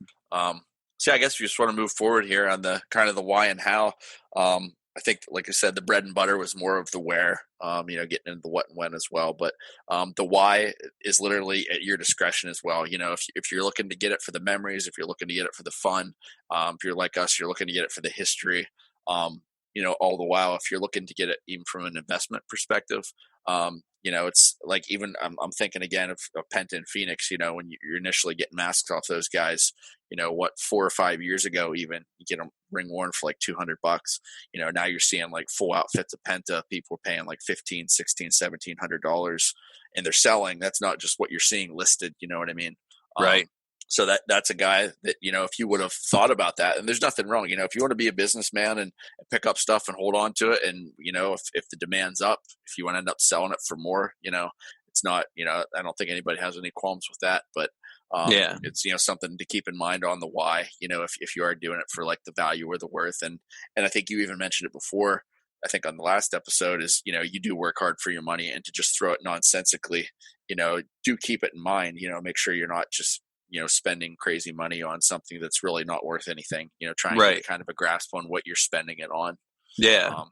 So I guess we just want to move forward here on the kind of the why and how. I think, like I said, the bread and butter was more of the where, getting into the what and when as well. But the why is literally at your discretion as well. If you're looking to get it for the memories, if you're looking to get it for the fun, if you're like us, you're looking to get it for the history. All the while, if you're looking to get it even from an investment perspective, it's like even I'm thinking again of Penta and Phoenix, when you're initially getting masks off those guys, 4 or 5 years ago, even you get them ring worn for like $200. Now you're seeing like full outfits of Penta. People are paying like $1,500, $1,600, $1,700 and they're selling. That's not just what you're seeing listed. You know what I mean? Right. So that's a guy that, if you would have thought about that, and there's nothing wrong, if you want to be a businessman and pick up stuff and hold on to it. And, if the demand's up, if you want to end up selling it for more, it's not, I don't think anybody has any qualms with that, but it's, something to keep in mind on the why, if you are doing it for like the value or the worth. And I think you even mentioned it before, I think on the last episode is, you do work hard for your money, and to just throw it nonsensically, do keep it in mind, make sure you're not just, spending crazy money on something that's really not worth anything, trying to get kind of a grasp on what you're spending it on. Yeah.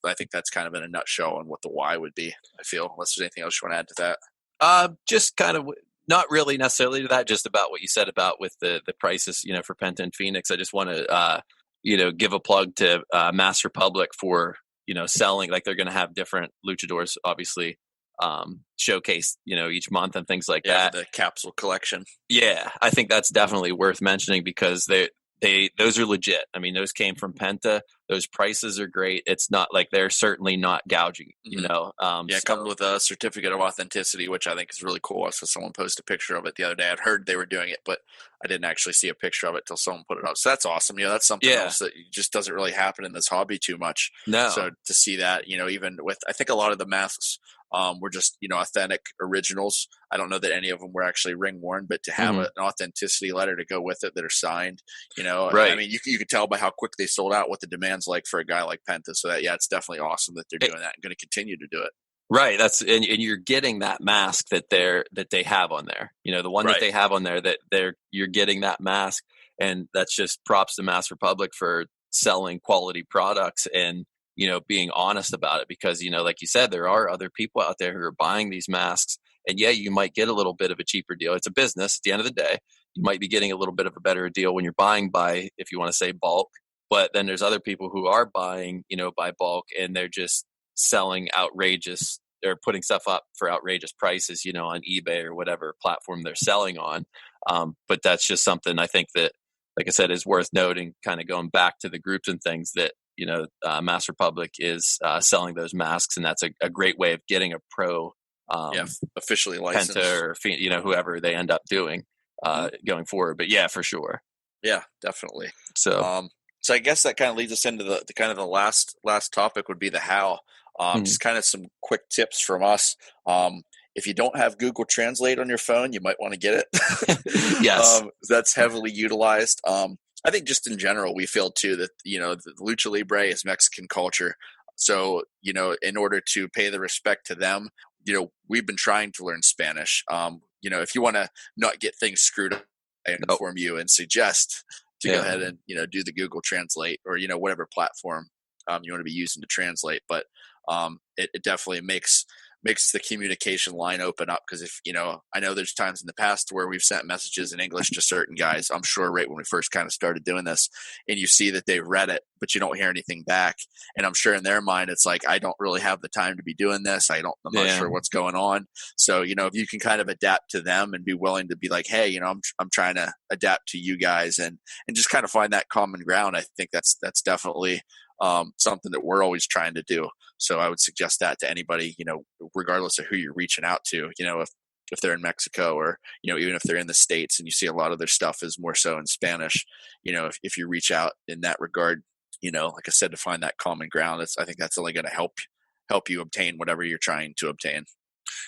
I think that's kind of in a nutshell on what the why would be, I feel, unless there's anything else you want to add to that. Just kind of Not really necessarily to that, just about what you said about with the prices, for Penta and Phoenix. I just want to, give a plug to Mass Republic for, selling, like they're going to have different luchadors, obviously, showcase, each month and things like that. The capsule collection. Yeah, I think that's definitely worth mentioning because those are legit. I mean, those came from Penta. Those prices are great. It's not like they're certainly not gouging, It comes with a certificate of authenticity, which I think is really cool. I saw someone post a picture of it the other day. I'd heard they were doing it, but I didn't actually see a picture of it till someone put it up. So that's awesome. That's something else that just doesn't really happen in this hobby too much. No. So to see that, even with, I think a lot of the masks were just, authentic originals. I don't know that any of them were actually ring worn, but to have an authenticity letter to go with it that are signed, right. I mean, you can tell by how quick they sold out what the demand's like for a guy like Penta. So that, it's definitely awesome that they're doing that and going to continue to do it. Right. And you're getting that mask that they have on there, the one that they have on there you're getting that mask, and that's just props to Mass Republic for selling quality products and, being honest about it because, like you said, there are other people out there who are buying these masks and you might get a little bit of a cheaper deal. It's a business at the end of the day. You might be getting a little bit of a better deal when you're buying by, if you want to say bulk, but then there's other people who are buying, by bulk and they're just selling outrageous or putting stuff up for outrageous prices, on eBay or whatever platform they're selling on. But that's just something I think that, like I said, is worth noting, kind of going back to the groups and things that, Mass Republic is selling those masks, and that's a great way of getting a pro officially licensed Penta or whoever they end up doing going forward. But for sure. Yeah, definitely. So so I guess that kind of leads us into the kind of the last topic would be the how. Just kind of some quick tips from us. If you don't have Google Translate on your phone, you might want to get it. Yes. That's heavily utilized. I think just in general, we feel too that, the lucha libre is Mexican culture. So, in order to pay the respect to them, we've been trying to learn Spanish. If you want to not get things screwed up, I inform you and suggest to go ahead and, do the Google Translate or, whatever platform you want to be using to translate. But it definitely makes the communication line open up because if I know there's times in the past where we've sent messages in English to certain guys, I'm sure right when we first kind of started doing this, and you see that they've read it but you don't hear anything back, and I'm sure in their mind it's like, I don't really have the time to be doing this, I'm not sure what's going on. So if you can kind of adapt to them and be willing to be like, hey, I'm trying to adapt to you guys and just kind of find that common ground, I think that's definitely something that we're always trying to do. So I would suggest that to anybody, regardless of who you're reaching out to, if they're in Mexico or, even if they're in the States and you see a lot of their stuff is more so in Spanish, if you reach out in that regard, like I said, to find that common ground, I think that's only going to help you obtain whatever you're trying to obtain.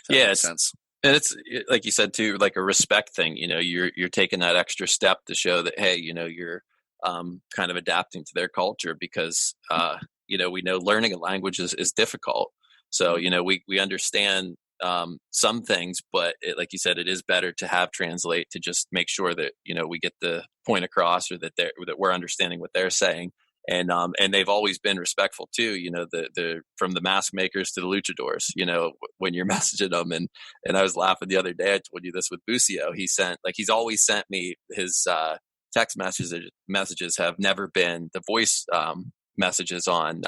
Yeah. Makes sense. And it's like you said too, like a respect thing, you're taking that extra step to show that, hey, you're kind of adapting to their culture because, we know learning a language is difficult. So, we understand some things, but like you said, it is better to have translate to just make sure that, we get the point across or that we're understanding what they're saying. And they've always been respectful too, the from the mask makers to the luchadors, when you're messaging them. And I was laughing the other day, I told you this with Bucio, he's always sent me his text messages have never been the voice messages on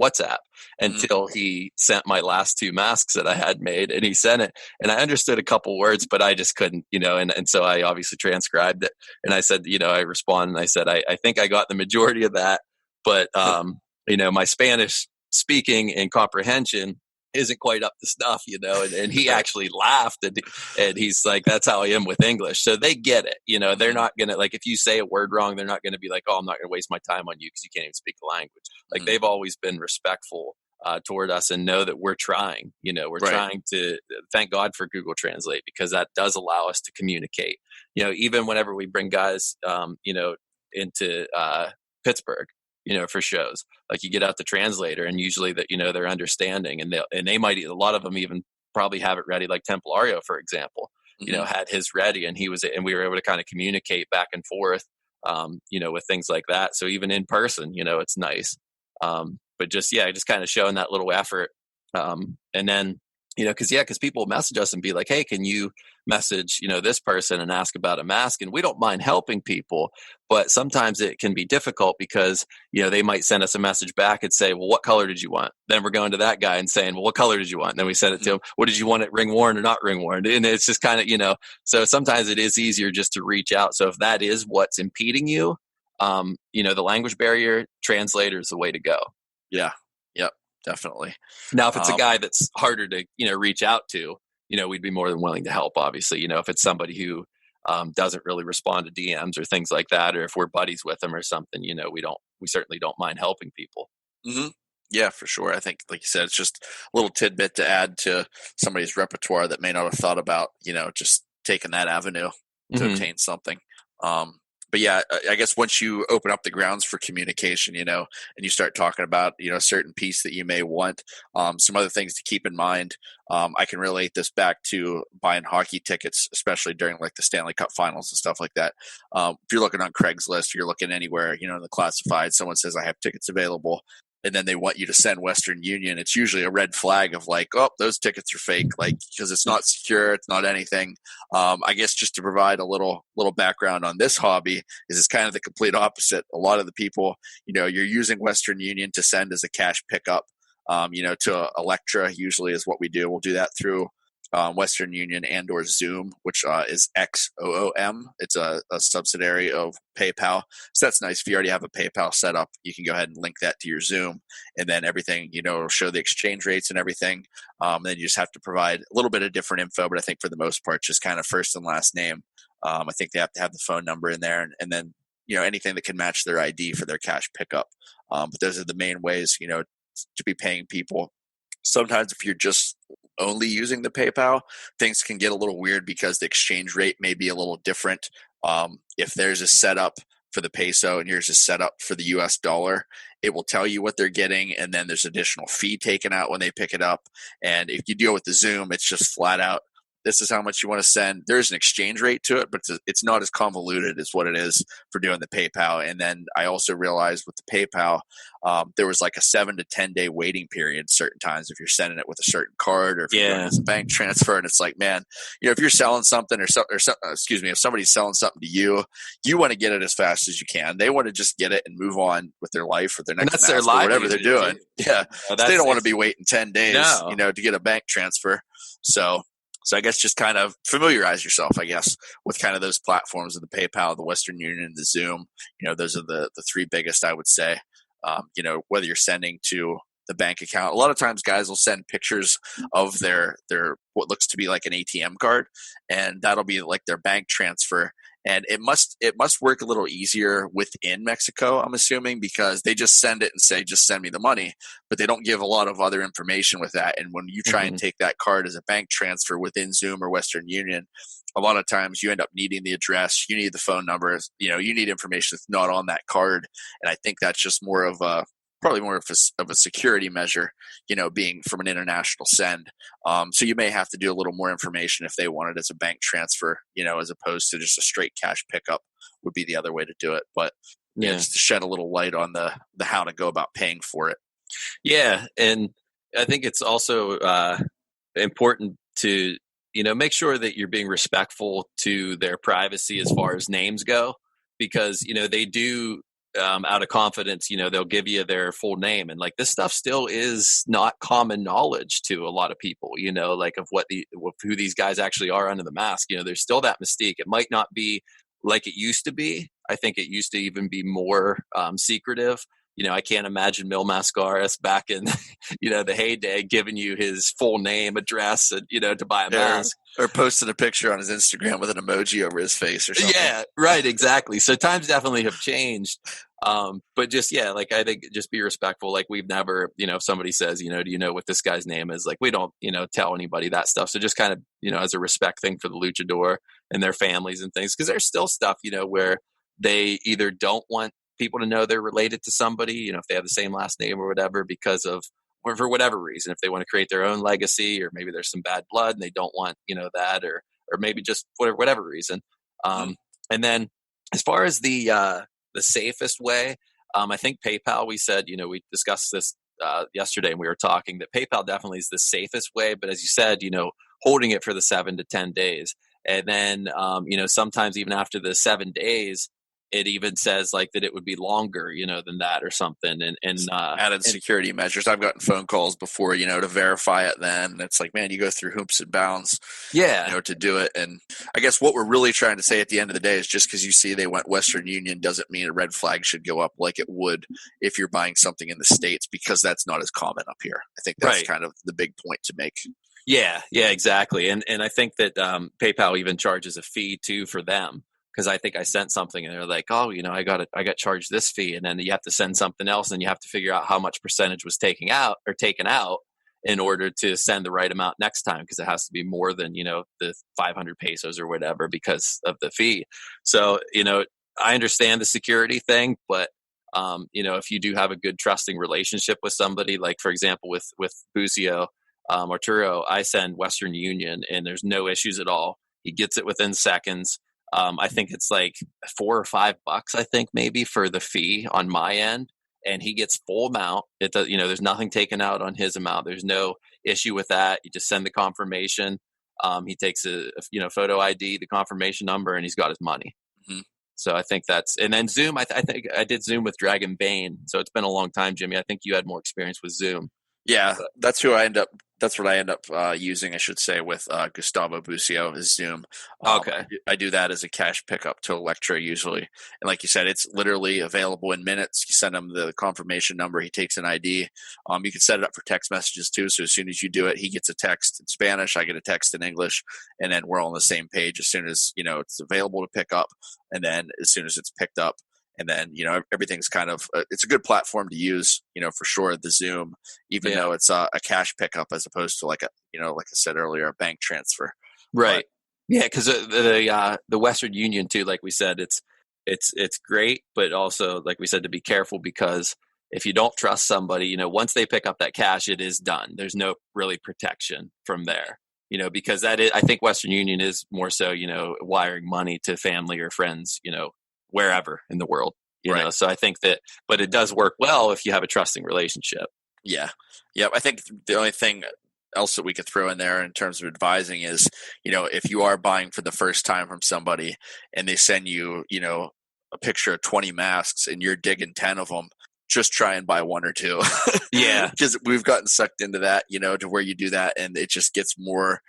WhatsApp until he sent my last 2 masks that I had made, and he sent it and I understood a couple words, but I just couldn't, and so I obviously transcribed it and I said, I responded and I said, I think I got the majority of that, but my Spanish speaking and comprehension isn't quite up to stuff, and he actually laughed and he's like, that's how I am with English. So they get it, they're not going to, like, if you say a word wrong, they're not going to be like, oh, I'm not going to waste my time on you because you can't even speak the language. Like they've always been respectful toward us and know that we're trying, we're trying to, thank God for Google Translate because that does allow us to communicate, even whenever we bring guys, into Pittsburgh, for shows, like you get out the translator and usually that, they're understanding and they might, a lot of them even probably have it ready. Like Templario, for example, had his ready and we were able to kind of communicate back and forth, with things like that. So even in person, it's nice. But just kind of showing that little effort. And then, because people message us and be like, hey, can you message, this person and ask about a mask? And we don't mind helping people, but sometimes it can be difficult because, they might send us a message back and say, well, what color did you want? Then we're going to that guy and saying, well, what color did you want? And then we send it to him. What did you want it ring worn or not ring worn? And it's just kind of, so sometimes it is easier just to reach out. So if that is what's impeding you, the language barrier, translator is the way to go. Yeah. Yep. Definitely. Now, if it's a guy that's harder to, reach out to, we'd be more than willing to help, obviously. If it's somebody who doesn't really respond to DMs or things like that, or if we're buddies with them or something, we certainly don't mind helping people. Mm-hmm. Yeah, for sure. I think, like you said, it's just a little tidbit to add to somebody's repertoire that may not have thought about, just taking that avenue to obtain something. But yeah, I guess once you open up the grounds for communication, and you start talking about, a certain piece that you may want, some other things to keep in mind. I can relate this back to buying hockey tickets, especially during like the Stanley Cup finals and stuff like that. If you're looking on Craigslist, you're looking anywhere, in the classified, someone says, I have tickets available. And then they want you to send Western Union. It's usually a red flag of like, oh, those tickets are fake, like, because it's not secure, it's not anything. I guess just to provide a little background on this hobby is it's kind of the complete opposite. A lot of the people, you're using Western Union to send as a cash pickup, to Electra usually is what we do. We'll do that through Western Union and or Zoom, which is XOOM. It's a subsidiary of PayPal. So that's nice. If you already have a PayPal set up, you can go ahead and link that to your Zoom, and then everything, it'll show the exchange rates and everything. Then you just have to provide a little bit of different info, but I think for the most part, just kind of first and last name. I think they have to have the phone number in there, and then, anything that can match their ID for their cash pickup. But those are the main ways, to be paying people. Sometimes if you're just only using the PayPal, things can get a little weird because the exchange rate may be a little different. If there's a setup for the peso and here's a setup for the US dollar, it will tell you what they're getting, and then there's additional fee taken out when they pick it up. And if you deal with the Zoom, it's just flat out, this is how much you want to send. There's an exchange rate to it, but it's not as convoluted as what it is for doing the PayPal. And then I also realized with the PayPal, there was like a 7 to 10 day waiting period certain times if you're sending it with a certain card or if you're doing it as a bank transfer. And it's like, man, if you're selling something if somebody's selling something to you, you want to get it as fast as you can. They want to just get it and move on with their life or their next mask or whatever they're doing. Yeah. So they don't want to be waiting 10 days, to get a bank transfer. So I guess just kind of familiarize yourself, I guess, with kind of those platforms of the PayPal, the Western Union, and the Zoom. Those are the three biggest, I would say. Whether you're sending to the bank account, a lot of times guys will send pictures of their what looks to be like an ATM card, and that'll be like their bank transfer. And it must work a little easier within Mexico, I'm assuming, because they just send it and say, just send me the money, but they don't give a lot of other information with that. And when you try and take that card as a bank transfer within Zoom or Western Union, a lot of times you end up needing the address, you need the phone number, you need information that's not on that card. And I think that's just probably more of a security measure, being from an international send. So you may have to do a little more information if they want it as a bank transfer, as opposed to just a straight cash pickup would be the other way to do it. But just to shed a little light on the how to go about paying for it. Yeah. And I think it's also important to, make sure that you're being respectful to their privacy as far as names go, because, they do, out of confidence, they'll give you their full name, and like this stuff still is not common knowledge to a lot of people, like of who these guys actually are under the mask. There's still that mystique. It might not be like it used to be. I think it used to even be more secretive. I can't imagine Mil Mascaras back in, the heyday giving you his full name, address, and, to buy a mask. Or posting a picture on his Instagram with an emoji over his face or something. Yeah, right, exactly. So times definitely have changed. But just, I think just be respectful. Like we've never, if somebody says, do you know what this guy's name is? Like we don't, tell anybody that stuff. So just kind of, as a respect thing for the luchador and their families and things. Because there's still stuff, where they either don't want people to know they're related to somebody, if they have the same last name or whatever, because of, or for whatever reason, if they want to create their own legacy, or maybe there's some bad blood and they don't want, that, or maybe just whatever reason. And then as far as the safest way, I think PayPal, we said, we discussed this yesterday, and we were talking that PayPal definitely is the safest way. But as you said, holding it for the 7 to 10 days, and then sometimes even after the 7 days, it even says like that it would be longer, than that or something. And added security measures. I've gotten phone calls before, to verify it. Then it's like, man, you go through hoops and bounds, to do it. And I guess what we're really trying to say at the end of the day is just because you see they went Western Union doesn't mean a red flag should go up like it would if you're buying something in the States, because that's not as common up here. I think that's kind of the big point to make. Yeah, exactly. And I think that PayPal even charges a fee too for them. Because I think I sent something and they're like, oh, I got charged this fee, and then you have to send something else, and you have to figure out how much percentage was taken out in order to send the right amount next time, because it has to be more than the 500 pesos or whatever because of the fee. So I understand the security thing, but if you do have a good trusting relationship with somebody, like for example with Bucio Arturo, I send Western Union and there's no issues at all. He gets it within seconds. I think it's like $4 or $5, I think maybe, for the fee on my end, and he gets full amount. It does, there's nothing taken out on his amount. There's no issue with that. You just send the confirmation. He takes a photo ID, the confirmation number, and he's got his money. Mm-hmm. So I think and then Zoom. I think I did Zoom with Dragon Bane. So it's been a long time, Jimmy. I think you had more experience with Zoom. Yeah, that's what I end up using, I should say, with Gustavo Bucio is Zoom. Okay. I do that as a cash pickup to Electra usually. And like you said, it's literally available in minutes. You send him the confirmation number. He takes an ID. You can set it up for text messages too. So as soon as you do it, he gets a text in Spanish. I get a text in English. And then we're all on the same page as soon as, it's available to pick up. And then as soon as it's picked up, and then, everything's kind of, it's a good platform to use, for sure, the Zoom, even though it's a cash pickup as opposed to like like I said earlier, a bank transfer. Right. Yeah. Cause the Western Union too, like we said, it's great, but also like we said, to be careful, because if you don't trust somebody, once they pick up that cash, it is done. There's no really protection from there, because I think Western Union is more so, wiring money to family or friends, wherever in the world, know. So I think that, but it does work well if you have a trusting relationship. Yeah. I think the only thing else that we could throw in there in terms of advising is, if you are buying for the first time from somebody and they send you, a picture of 20 masks and you're digging 10 of them, just try and buy one or two. Yeah. Because we've gotten sucked into that, to where you do that and it just gets more,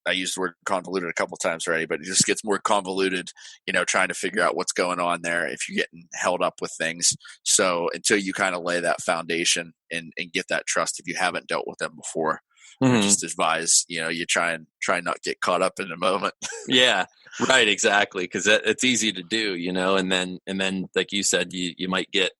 I used the word convoluted a couple of times already, but it just gets more convoluted, trying to figure out what's going on there if you're getting held up with things. So until you kind of lay that foundation and get that trust, if you haven't dealt with them before, I just advise, you try not get caught up in the moment. Yeah, right. Exactly. Cause it's easy to do, and then like you said, you might get,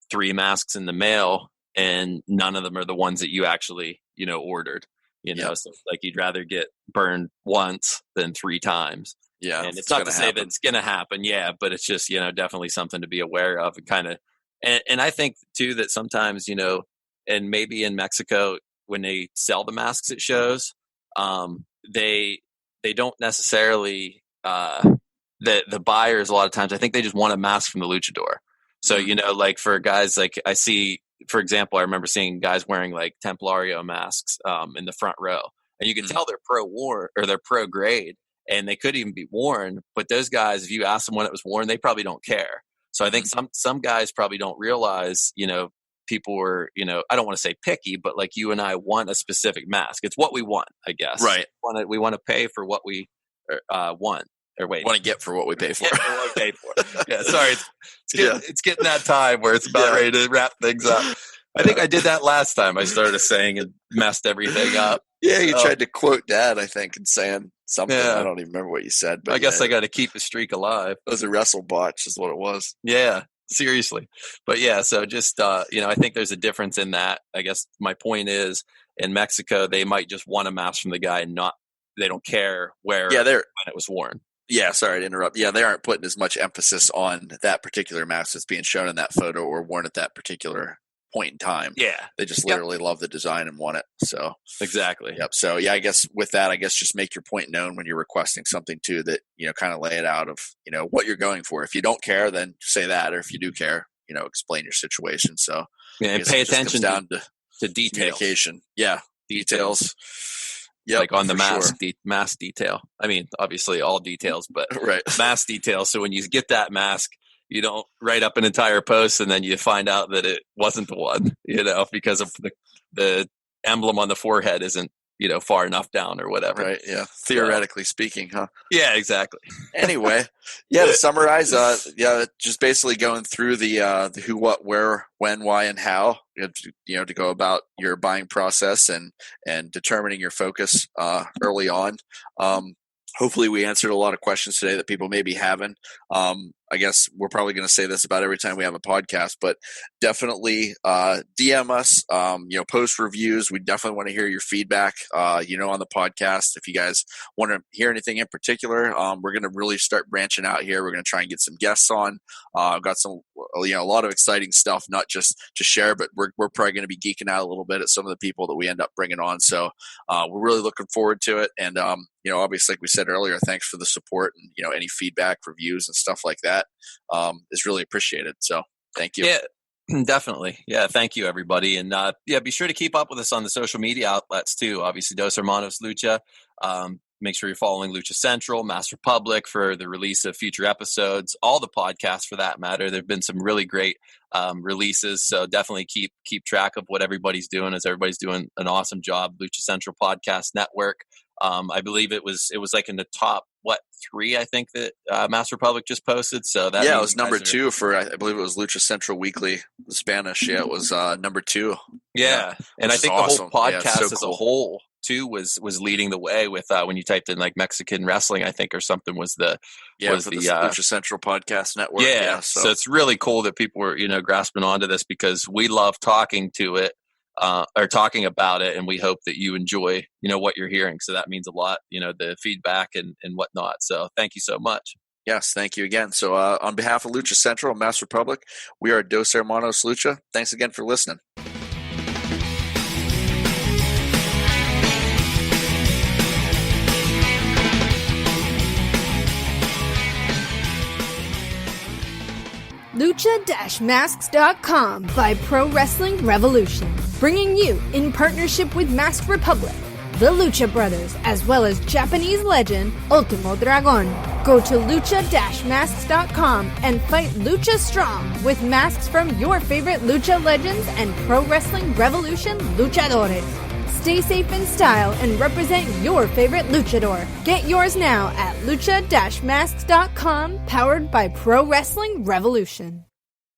3 masks in the mail and none of them are the ones that you actually, ordered. So like you'd rather get burned once than 3 times. Yeah. And it's not to say that it's going to happen. Yeah. But it's just, definitely something to be aware of and kind of, and I think too, that sometimes, and maybe in Mexico, when they sell the masks at shows, they don't necessarily, the buyers, a lot of times, I think they just want a mask from the luchador. So, like for guys, like I see, for example, I remember seeing guys wearing like Templario masks in the front row, and you can tell they're pro grade, and they could even be worn. But those guys, if you ask them when it was worn, they probably don't care. So I think some guys probably don't realize, people were, I don't want to say picky, but like you and I want a specific mask. It's what we want, I guess. Right. We want to pay for what we want. Or wait, want to get for what we pay for. Yeah, sorry. It's getting that time where it's about ready to wrap things up. I think I did that last time I started saying and messed everything up. Yeah, you tried to quote Dad, I think, and saying something. Yeah. I don't even remember what you said. But I guess I got to keep the streak alive. It was a wrestle botch is what it was. Yeah, seriously. But yeah, so just, I think there's a difference in that. I guess my point is, in Mexico, they might just want a mask from the guy and they don't care when it was worn. Yeah, sorry to interrupt. Yeah, they aren't putting as much emphasis on that particular mask that's being shown in that photo or worn at that particular point in time. Yeah. They just literally love the design and want it. So exactly. Yep. So yeah, I guess with that, just make your point known when you're requesting something too, that, kind of lay it out of, what you're going for. If you don't care, then say that. Or if you do care, explain your situation. So Yeah, and pay attention down to details. Communication. Yeah, details. Yep, like on the mask, sure. Mask detail. I mean, obviously all details, but right. Mask detail. So when you get that mask, you don't write up an entire post and then you find out that it wasn't the one, because of the emblem on the forehead isn't, far enough down or whatever. Right. Yeah. Theoretically speaking, huh? Yeah, exactly. Anyway, to summarize, just basically going through the who, what, where, when, why, and how, to go about your buying process and determining your focus early on. Hopefully we answered a lot of questions today that people may be having. I guess we're probably going to say this about every time we have a podcast, but definitely DM us, post reviews. We definitely want to hear your feedback, on the podcast. If you guys want to hear anything in particular, we're going to really start branching out here. We're going to try and get some guests on. I've got some, a lot of exciting stuff, not just to share, but we're probably going to be geeking out a little bit at some of the people that we end up bringing on. So we're really looking forward to it. And, obviously, like we said earlier, thanks for the support and, any feedback, reviews, and stuff like that is really appreciated. So thank you. Yeah, definitely. Yeah. Thank you, everybody. And be sure to keep up with us on the social media outlets too. Obviously, Dos Hermanos Lucha. Make sure you're following Lucha Central, Mass Republic for the release of future episodes, all the podcasts for that matter. There've been some really great releases. So definitely keep track of what everybody's doing, as everybody's doing an awesome job. Lucha Central Podcast Network. I believe it was like in the top 3, I think, that Mass Republic just posted. So that it was number 2 for, I believe it was Lucha Central Weekly Spanish. Yeah, it was number 2. Yeah, and I think awesome. The whole podcast as a whole too was leading the way with when you typed in like Mexican wrestling, I think, or something was the Lucha Central Podcast Network. Yeah, so it's really cool that people were grasping onto this, because we love talking to it. Or talking about it, and we hope that you enjoy, what you're hearing. So that means a lot, the feedback and whatnot. So thank you so much. Yes, thank you again. So on behalf of Lucha Central and Mass Republic, we are Dos Hermanos Lucha. Thanks again for listening. lucha-masks.com by Pro Wrestling Revolution, bringing you, in partnership with Masked Republic, the Lucha Brothers, as well as Japanese legend Ultimo Dragon. Go to lucha-masks.com and fight Lucha Strong with masks from your favorite Lucha legends and Pro Wrestling Revolution luchadores. Stay safe in style and represent your favorite luchador. Get yours now at lucha-masks.com, powered by Pro Wrestling Revolution.